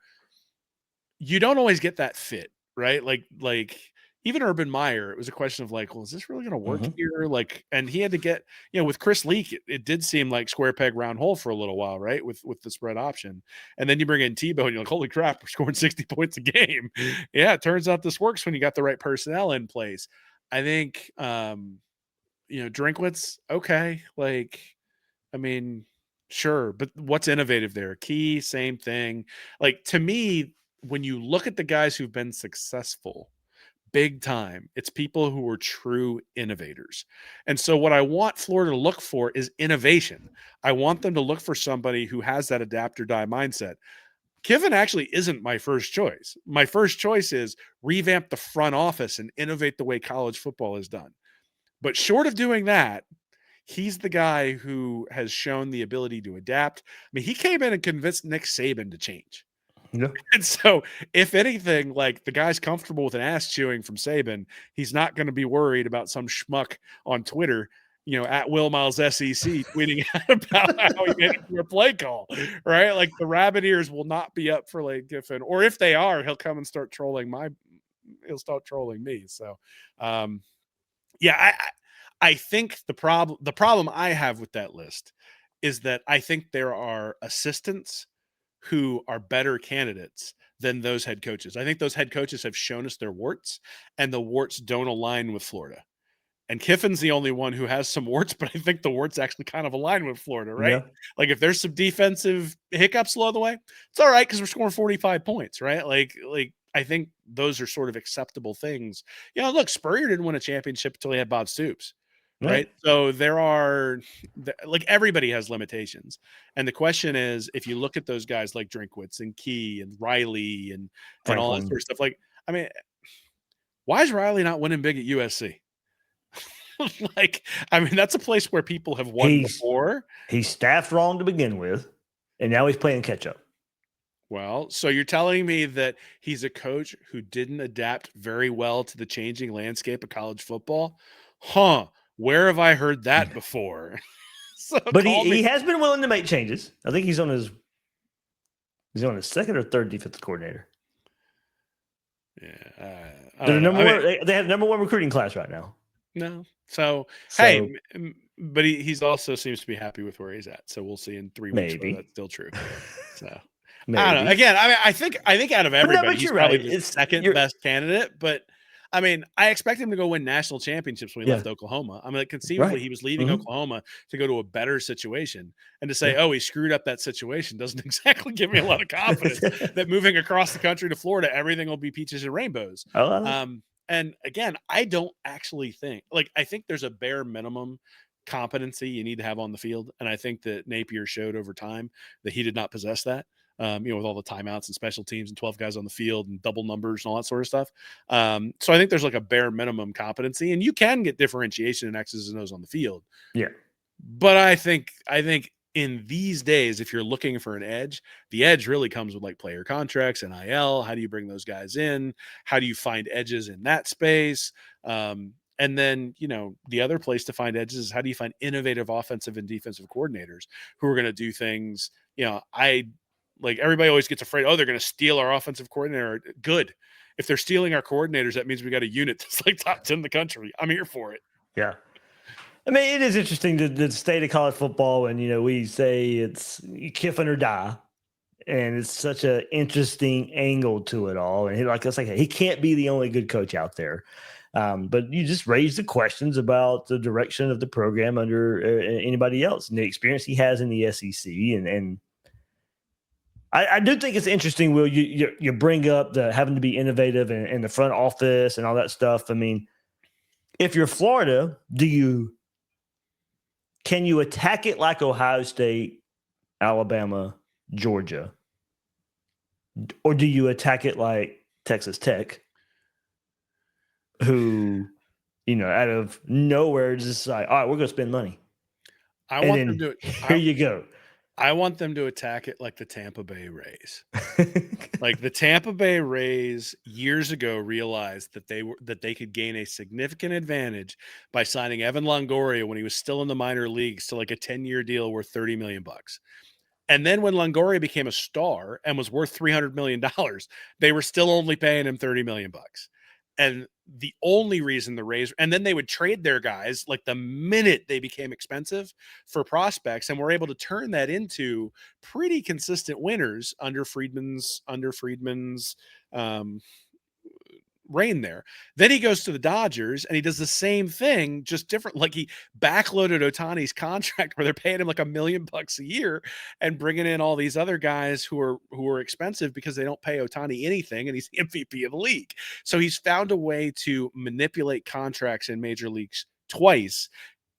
You don't always get that fit, right? Like even Urban Meyer, it was a question of like, well, is this really going to work here? Like, and he had to get, with Chris Leak, it did seem like square peg round hole for a little while, right? With the spread option. And then you bring in Tebow and you're like, holy crap, we're scoring 60 points a game. Yeah, it turns out this works when you got the right personnel in place. I think, Drinkwitz, okay. Like, I mean, sure, but what's innovative there? Key, same thing. Like, to me, when you look at the guys who've been successful big time, it's people who are true innovators. And so what I want Florida to look for is innovation. I want them to look for somebody who has that adapt or die mindset. Kiffin actually isn't my first choice. My first choice is revamp the front office and innovate the way college football is done. But short of doing that, he's the guy who has shown the ability to adapt. I mean, he came in and convinced Nick Saban to change. Yeah. And so, if anything, like the guy's comfortable with an ass chewing from Saban, he's not going to be worried about some schmuck on Twitter, at Will Miles SEC tweeting out about how he made it for a play call, right? Like the rabbit ears will not be up for Lane Kiffin, or if they are, he'll come and start trolling he'll start trolling me. So, yeah, I think the problem I have with that list is that I think there are assistants who are better candidates than those head coaches. I think those head coaches have shown us their warts, and the warts don't align with Florida. And Kiffin's the only one who has some warts, but I think the warts actually kind of align with Florida, right? Yeah. Like if there's some defensive hiccups along the way, it's all right because we're scoring 45 points, right? Like I think those are sort of acceptable things. Look, Spurrier didn't win a championship until he had Bob Stoops, right? So there are, like, everybody has limitations. And the question is, if you look at those guys like Drinkwitz and Key and Riley and all that sort of stuff, like, I mean, why is Riley not winning big at USC? Like, I mean, that's a place where people have won before. He's staffed wrong to begin with, and now he's playing catch up. Well, so you're telling me that he's a coach who didn't adapt very well to the changing landscape of college football? Huh. Where have I heard that before? But he has been willing to make changes. I think he's on his second or third defensive coordinator. Yeah. They have number one recruiting class right now. No. So hey, but he also seems to be happy with where he's at. So we'll see in 3 weeks whether that's still true. So Maybe. I don't know. Again, I mean, I think out of everybody, he's probably right. the second best candidate. But I mean, I expect him to go win national championships when he left Oklahoma. I mean, like, conceivably, he was leaving Oklahoma to go to a better situation, and to say, "Oh, he screwed up that situation," doesn't exactly give me a lot of confidence that moving across the country to Florida, everything will be peaches and rainbows. And again, I don't actually think, like, I think there's a bare minimum competency you need to have on the field, and I think that Napier showed over time that he did not possess that. With all the timeouts and special teams and 12 guys on the field and double numbers and all that sort of stuff. So I think there's like a bare minimum competency, and you can get differentiation in X's and O's on the field. Yeah. But I think in these days, if you're looking for an edge, the edge really comes with like player contracts, NIL. How do you bring those guys in? How do you find edges in that space? And then, the other place to find edges is how do you find innovative offensive and defensive coordinators who are going to do things, like everybody always gets afraid, they're going to steal our offensive coordinator. Good. If they're stealing our coordinators, that means we got a unit that's like top 10 in the country. I'm here for it. Yeah. I mean, it is interesting the state of college football, and we say it's Kiffin or die, and it's such an interesting angle to it all. And he can't be the only good coach out there, but you just raise the questions about the direction of the program under anybody else and the experience he has in the SEC, and I do think it's interesting, Will. You bring up the having to be innovative in the front office and all that stuff. I mean, if you're Florida, can you attack it like Ohio State, Alabama, Georgia? Or do you attack it like Texas Tech, who, out of nowhere just like, all right, we're going to spend money. Here you go. I want them to attack it like the Tampa Bay Rays. Like the Tampa Bay Rays years ago realized that they could gain a significant advantage by signing Evan Longoria when he was still in the minor leagues to like a 10-year deal worth $30 million. And then when Longoria became a star and was worth $300 million, they were still only paying him $30 million. And the only reason the Rays, and then they would trade their guys like the minute they became expensive for prospects, and were able to turn that into pretty consistent winners under Friedman's reign there. Then he goes to the Dodgers and he does the same thing, just different. Like he backloaded Ohtani's contract where they're paying him like $1 million a year and bringing in all these other guys who are expensive because they don't pay Ohtani anything, and he's the MVP of the league. So he's found a way to manipulate contracts in major leagues twice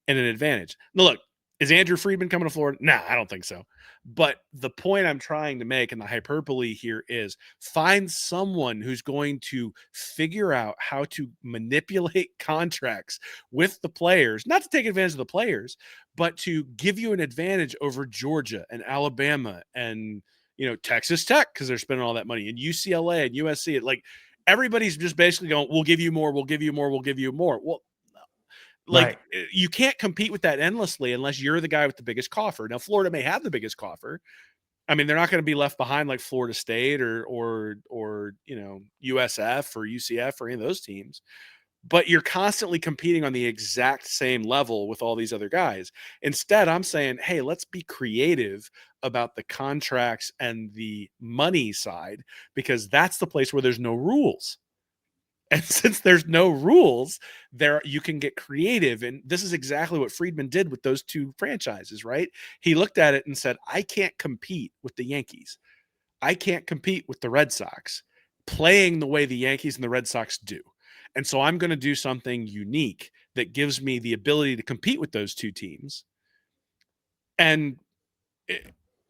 in an advantage. Now look, is Andrew Friedman coming to Florida? Nah, I don't think so. But the point I'm trying to make, and the hyperbole here, is find someone who's going to figure out how to manipulate contracts with the players, not to take advantage of the players, but to give you an advantage over Georgia and Alabama and, Texas Tech, because they're spending all that money, and UCLA and USC. Like everybody's just basically going, we'll give you more, we'll give you more, we'll give you more. Well, like you can't compete with that endlessly unless you're the guy with the biggest coffer. Now, Florida may have the biggest coffer. I mean, they're not going to be left behind like Florida State or USF or UCF or any of those teams. But you're constantly competing on the exact same level with all these other guys. Instead, I'm saying, hey, let's be creative about the contracts and the money side, because that's the place where there's no rules. And since there's no rules there, you can get creative. And this is exactly what Friedman did with those two franchises, right? He looked at it and said, I can't compete with the Yankees. I can't compete with the Red Sox playing the way the Yankees and the Red Sox do. And so I'm going to do something unique that gives me the ability to compete with those two teams. And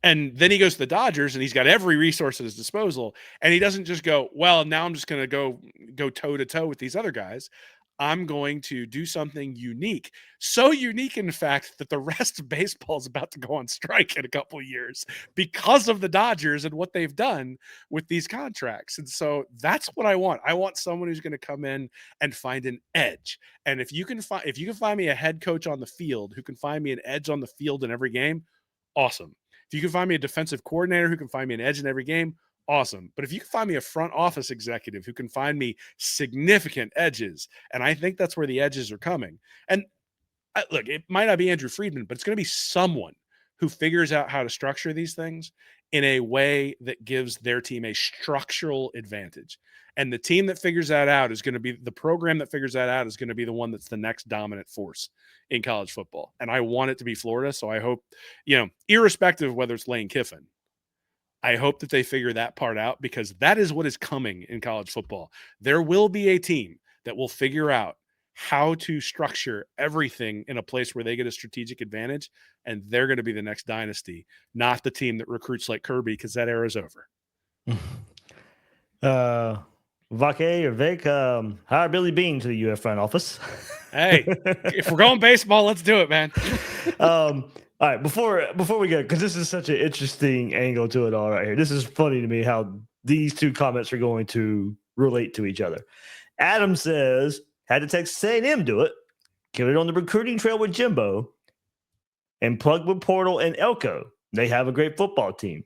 then he goes to the Dodgers and he's got every resource at his disposal. And he doesn't just go, well, now I'm just going to go toe to toe with these other guys. I'm going to do something unique. So unique, in fact, that the rest of baseball is about to go on strike in a couple of years because of the Dodgers and what they've done with these contracts. And so that's what I want. I want someone who's going to come in and find an edge. And if you can find me a head coach on the field who can find me an edge on the field in every game, awesome. If you can find me a defensive coordinator who can find me an edge in every game, awesome. But if you can find me a front office executive who can find me significant edges, and I think that's where the edges are coming. And look, it might not be Andrew Friedman, but it's going to be someone who figures out how to structure these things in a way that gives their team a structural advantage. And the team that figures that out is going to be the program that figures that out is going to be the one that's the next dominant force in college football. And I want it to be Florida. So I hope, irrespective of whether it's Lane Kiffin, I hope that they figure that part out, because that is what is coming in college football. There will be a team that will figure out how to structure everything in a place where they get a strategic advantage, and they're going to be the next dynasty, not the team that recruits like Kirby, because that era is over. Vake or Vic, hire Billy Bean to the UF front office. Hey, if we're going baseball, let's do it, man. All right, before we go, because this is such an interesting angle to it all right here. This is funny to me how these two comments are going to relate to each other. Adam says, had to Texas A&M do it, get it on the recruiting trail with Jimbo, and plug with Portal and Elko. They have a great football team.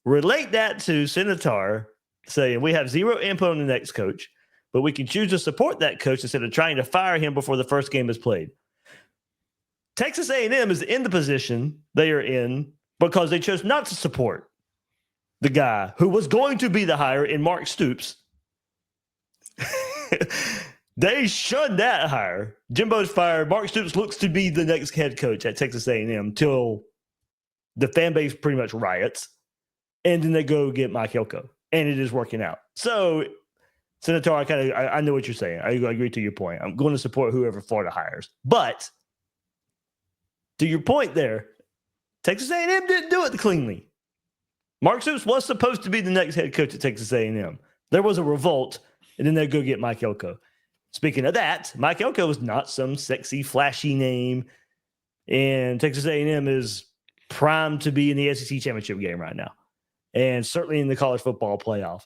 Relate that to Senator saying we have zero input on the next coach, but we can choose to support that coach instead of trying to fire him before the first game is played. Texas A&M is in the position they are in because they chose not to support the guy who was going to be the hire in Mark Stoops. They shunned that hire. Jimbo's fired. Mark Stoops looks to be the next head coach at Texas A&M till the fan base pretty much riots. And then they go get Mike Elko. And it is working out. So, Senator, I know what you're saying. I agree to your point. I'm going to support whoever Florida hires. But to your point there, Texas A&M didn't do it cleanly. Mark Stoops was supposed to be the next head coach at Texas A&M. There was a revolt, and then they go get Mike Elko. Speaking of that, Mike Elko is not some sexy, flashy name, and Texas A&M is primed to be in the SEC championship game right now, and certainly in the college football playoff.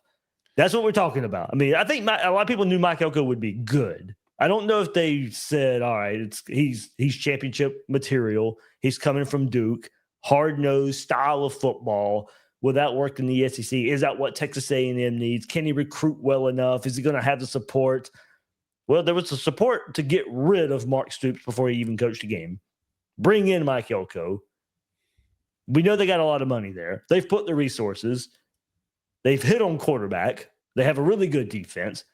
That's what we're talking about. I mean, I think a lot of people knew Mike Elko would be good. I don't know if they said, all right, he's championship material. He's coming from Duke, hard-nosed style of football. Will that work in the SEC? Is that what Texas A&M needs? Can he recruit well enough? Is he going to have the support? Well, there was the support to get rid of Mark Stoops before he even coached a game. Bring in Mike Elko. We know they got a lot of money there. They've put the resources. They've hit on quarterback. They have a really good defense.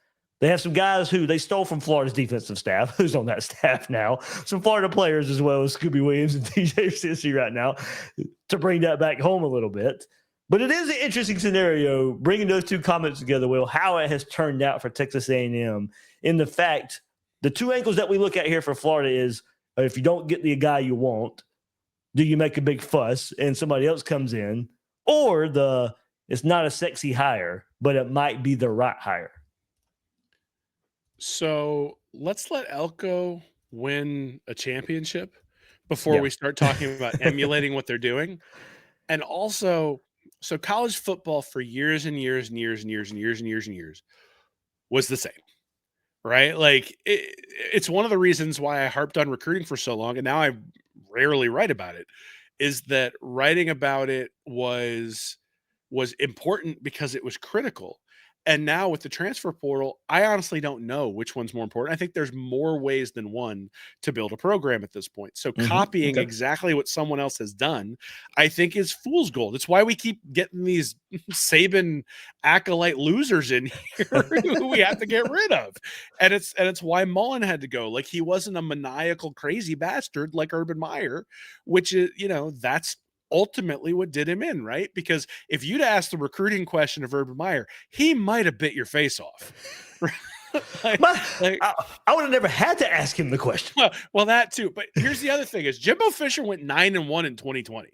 They have some guys who they stole from Florida's defensive staff, who's on that staff now. Some Florida players as well as Scooby Williams and DJ Sissy right now to bring that back home a little bit. But it is an interesting scenario, bringing those two comments together, Will, how it has turned out for Texas A&M in the fact the two angles that we look at here for Florida is if you don't get the guy you want, do you make a big fuss and somebody else comes in? Or it's not a sexy hire, but it might be the right hire. So let's let Elko win a championship before we start talking about emulating what they're doing. And also, so college football for years and years and years and years and years and years and years was the same, right? Like it's one of the reasons why I harped on recruiting for so long, and now I rarely write about it, is that writing about it was important because it was critical. And now with the transfer portal, I honestly don't know which one's more important. I think there's more ways than one to build a program at this point. So copying exactly what someone else has done, I think is fool's gold. It's why we keep getting these Saban acolyte losers in here who we have to get rid of. And it's why Mullen had to go. Like, he wasn't a maniacal, crazy bastard like Urban Meyer, which is, that's ultimately what did him in, right? Because if you'd asked the recruiting question of Urban Meyer, he might have bit your face off. I would have never had to ask him the question. Well, that too. But here's the other thing: is Jimbo Fisher went 9-1 in 2020,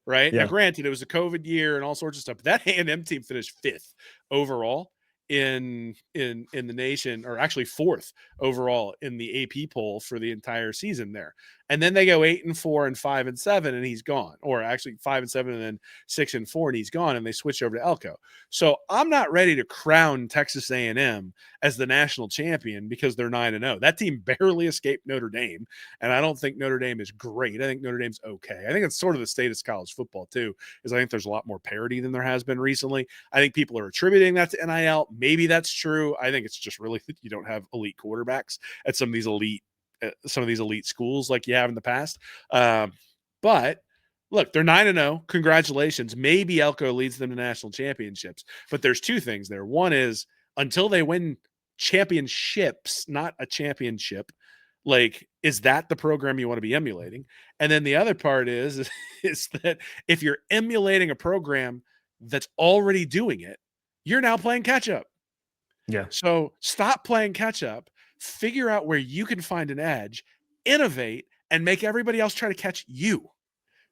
right? Yeah. Now, granted, it was a COVID year and all sorts of stuff, but that A&M team finished 5th overall in the nation, or actually 4th overall in the AP poll for the entire season there. And then they go 8-4 and 5-7, and he's gone. Or actually 5-7 and then 6-4, and he's gone. And they switch over to Elko. So I'm not ready to crown Texas A&M as the national champion because they're 9-0. That team barely escaped Notre Dame, and I don't think Notre Dame is great. I think Notre Dame's okay. I think it's sort of the status of college football too, is I think there's a lot more parity than there has been recently. I think people are attributing that to NIL. Maybe that's true. I think it's just really that you don't have elite quarterbacks at some of these elite schools like you have in the past. But look, they're 9-0. Congratulations. Maybe Elko leads them to national championships. But there's two things there. One is until they win championships, not a championship, like, is that the program you want to be emulating? And then the other part is that if you're emulating a program that's already doing it, you're now playing catch up. Yeah. So stop playing catch up. Figure out where you can find an edge, innovate, and make everybody else try to catch you.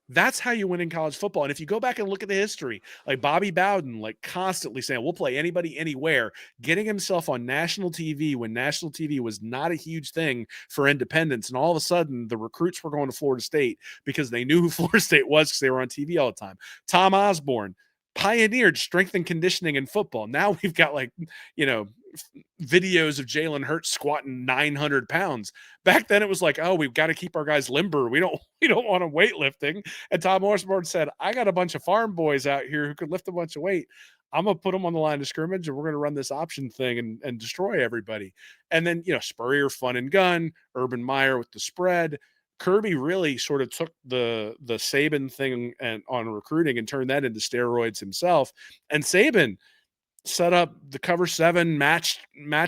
That's how you win in college football. And if you go back and look at the history, like Bobby Bowden, like constantly saying, we'll play anybody, anywhere, getting himself on national TV when national TV was not a huge thing for independents. And all of a sudden the recruits were going to Florida State because they knew who Florida State was because they were on TV all the time. Tom Osborne pioneered strength and conditioning in football. Now we've got videos of Jalen Hurts squatting 900 pounds. Back then it was like, oh, we've got to keep our guys limber. We don't want them weightlifting. And Tom Osborne said, I got a bunch of farm boys out here who could lift a bunch of weight. I'm going to put them on the line of scrimmage and we're going to run this option thing and destroy everybody. And then, Spurrier, fun and gun, Urban Meyer with the spread. Kirby really sort of took the Saban thing and on recruiting and turned that into steroids himself. And Saban set up the cover 7 match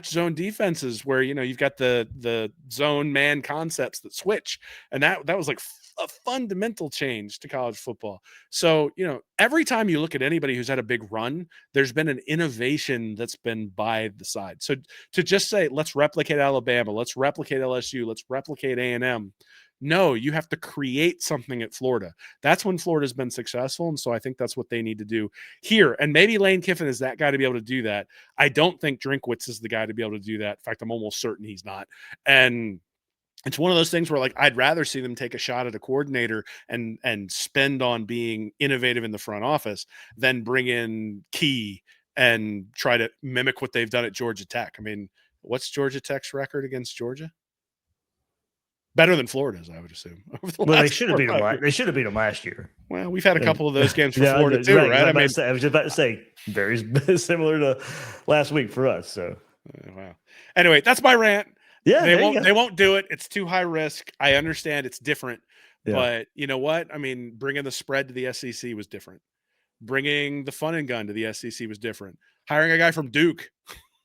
zone defenses where, you've got the zone man concepts that switch. And that was like a fundamental change to college football. So, every time you look at anybody who's had a big run, there's been an innovation that's been by the side. So to just say, let's replicate Alabama, let's replicate LSU, let's replicate A&M. No, you have to create something at Florida. That's when Florida's been successful. And so I think that's what they need to do here. And maybe Lane Kiffin is that guy to be able to do that. I don't think Drinkwitz is the guy to be able to do that. In fact, I'm almost certain he's not. And it's one of those things where, like, I'd rather see them take a shot at a coordinator and spend on being innovative in the front office than bring in Key and try to mimic what they've done at Georgia Tech. I mean, what's Georgia Tech's record against Georgia? Better than Florida's, I would assume. Well, they should have beat them. They should have beat them last year. Well, we've had a couple of those games for Florida too, right? I was just about to say, very similar to last week for us. So, wow. Anyway, that's my rant. Yeah, they won't do it. It's too high risk. I understand it's different, but you know what? I mean, bringing the spread to the SEC was different. Bringing the fun and gun to the SEC was different. Hiring a guy from Duke,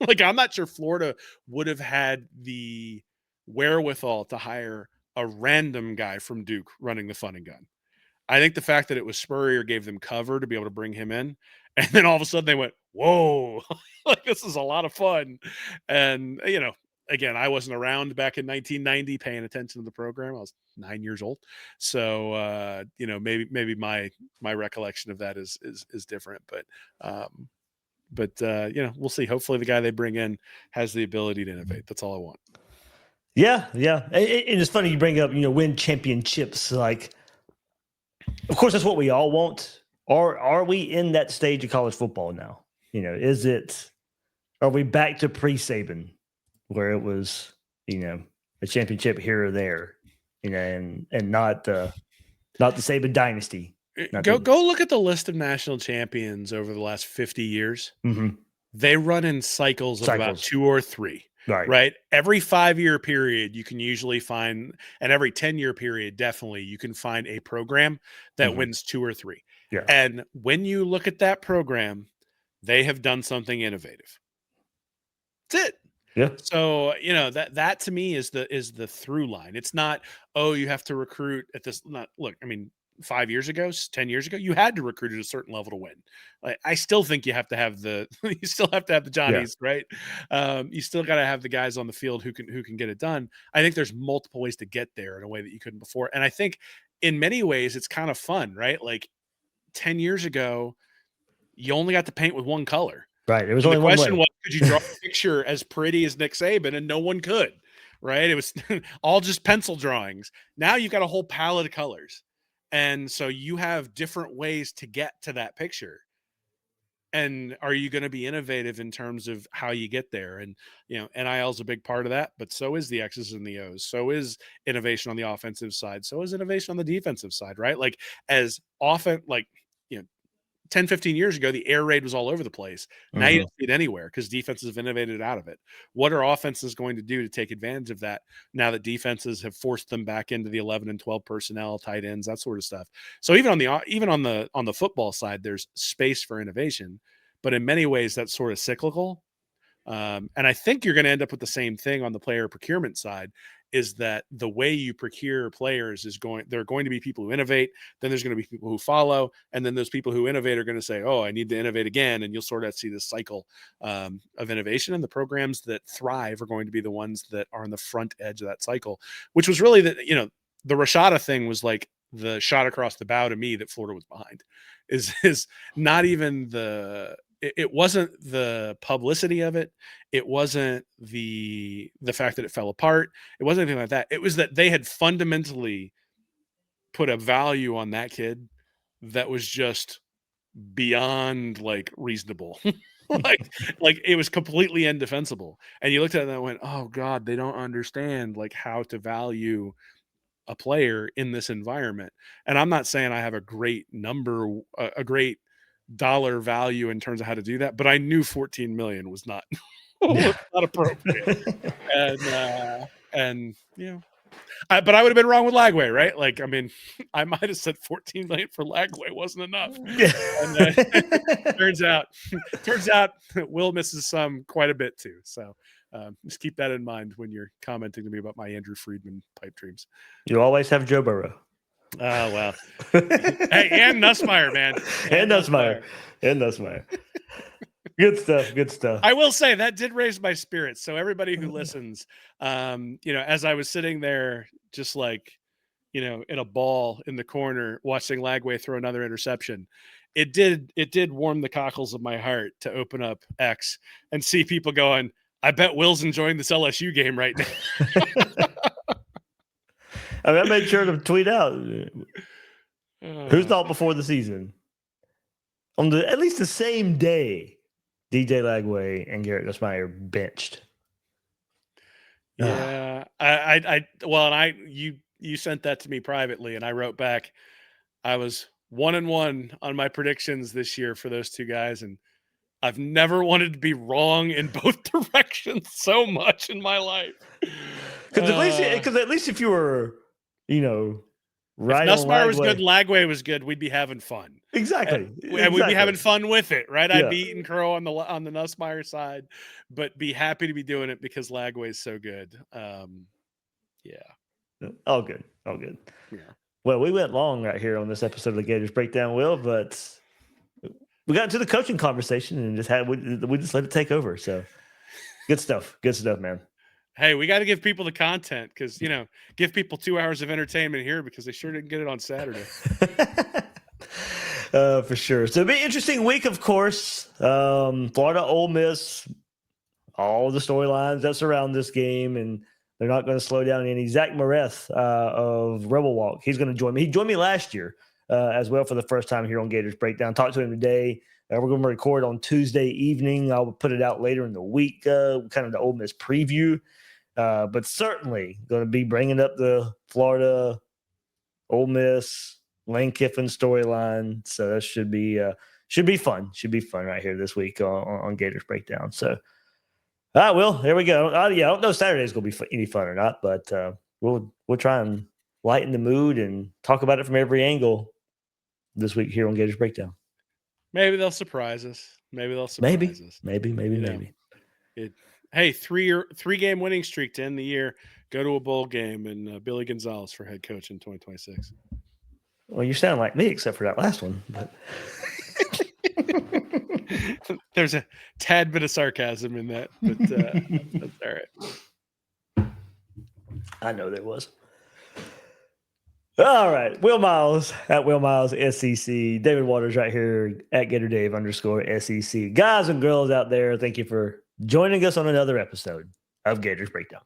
like, I'm not sure Florida would have had the wherewithal to hire a random guy from Duke running the fun and gun. I think the fact that it was Spurrier gave them cover to be able to bring him in. And then all of a sudden they went, whoa, like, this is a lot of fun. And, again, I wasn't around back in 1990 paying attention to the program. I was 9 years old. So, maybe my recollection of that is different, but we'll see. Hopefully the guy they bring in has the ability to innovate. That's all I want. Yeah. And it's funny you bring up, win championships. Like, of course, that's what we all want. Are we in that stage of college football now? Are we back to pre-Saban where it was, a championship here or there, and not the Saban dynasty? Go look at the list of national champions over the last 50 years. Mm-hmm. They run in cycles of about 2 or 3. Right. Every 5-year period, you can usually find, and every 10-year period, definitely, you can find a program that wins 2 or 3. Yeah. And when you look at that program, they have done something innovative. That's it. Yeah. So, that to me is the through line. It's not, oh, you have to recruit at this. Look, I mean, 5 years ago, 10 years ago, you had to recruit at a certain level to win. Like, I still think you have to have the Johnnies, right? You still got to have the guys on the field who can get it done. I think there's multiple ways to get there in a way that you couldn't before. And I think in many ways it's kind of fun, right? Like 10 years ago, you only got to paint with one color. Right. It was only one way. The question was, could you draw a picture as pretty as Nick Saban? And no one could, right? It was all just pencil drawings. Now you've got a whole palette of colors. And so you have different ways to get to that picture. And are you going to be innovative in terms of how you get there? And, NIL is a big part of that, but so is the X's and the O's. So is innovation on the offensive side. So is innovation on the defensive side, right? Like, as often, 10, 15 years ago, the air raid was all over the place. Now you don't see it anywhere because defenses have innovated out of it. What are offenses going to do to take advantage of that now that defenses have forced them back into the 11 and 12 personnel, tight ends, that sort of stuff? So even on the football side, there's space for innovation, but in many ways that's sort of cyclical. And I think you're going to end up with the same thing on the player procurement side, is that the way you procure players there are going to be people who innovate, then there's going to be people who follow, and then those people who innovate are going to say, oh, I need to innovate again. And you'll sort of see this cycle of innovation, and the programs that thrive are going to be the ones that are on the front edge of that cycle, which was really the Rashada thing was like the shot across the bow to me that Florida was behind is not even it wasn't the publicity of it. It wasn't the fact that it fell apart. It wasn't anything like that. It was that they had fundamentally put a value on that kid that was just beyond reasonable. like it was completely indefensible. And you looked at it and went, oh God, they don't understand like how to value a player in this environment. And I'm not saying I have a great a great dollar value in terms of how to do that, but I knew 14 million was not, was not appropriate. And but I would have been wrong with Lagway, right? Like, I mean, I might have said 14 million for Lagway wasn't enough. And turns out Will misses some quite a bit too. So just keep that in mind when you're commenting to me about my Andrew Friedman pipe dreams. You always have Joe Burrow. Oh, well. Hey, and Nussmeier, man. And Nussmeier. Good stuff. Good stuff. I will say that did raise my spirits. So everybody who listens, as I was sitting there, just like, in a ball in the corner, watching Lagway throw another interception, it did warm the cockles of my heart to open up X and see people going, I bet Will's enjoying this LSU game right now. I made sure to tweet out who's thought before the season on at least the same day DJ Lagway and Garrett Nussmeier benched. Yeah, you sent that to me privately, and I wrote back. I was 1-1 on my predictions this year for those two guys, and I've never wanted to be wrong in both directions so much in my life. Because at least if you were, right, if Nussmeier was good, Lagway was good, we'd be having fun. Exactly. And we'd be having fun with it, right? I'd be eating crow on the Nussmeier side, but be happy to be doing it because Lagway's so good. All good. Yeah. Well, we went long right here on this episode of the Gators Breakdown, Will, but we got into the coaching conversation and we just let it take over. So good stuff, man. Hey, we got to give people the content because, give people 2 hours of entertainment here because they sure didn't get it on Saturday. For sure. So it'll be an interesting week, of course. Florida, Ole Miss, all the storylines that surround this game, and they're not going to slow down any. Zach Mareth of Rebel Walk, he's going to join me. He joined me last year as well for the first time here on Gators Breakdown. Talked to him today. We're going to record on Tuesday evening. I'll put it out later in the week, kind of the Ole Miss preview. But certainly going to be bringing up the Florida, Ole Miss, Lane Kiffin storyline. So that should be fun. Should be fun right here this week on Gators Breakdown. So, all right, Will, here we go. I don't know if Saturday's going to be any fun or not, but we'll try and lighten the mood and talk about it from every angle this week here on Gators Breakdown. Maybe they'll surprise us. Maybe. Hey, 3-game winning streak to end the year. Go to a bowl game and Billy Gonzalez for head coach in 2026. Well, you sound like me except for that last one. But there's a tad bit of sarcasm in that, but that's all right. I know there was. All right. Will Miles at Will Miles SEC. David Waters right here at GatorDave_SEC. Guys and girls out there, thank you for joining us on another episode of Gators Breakdown.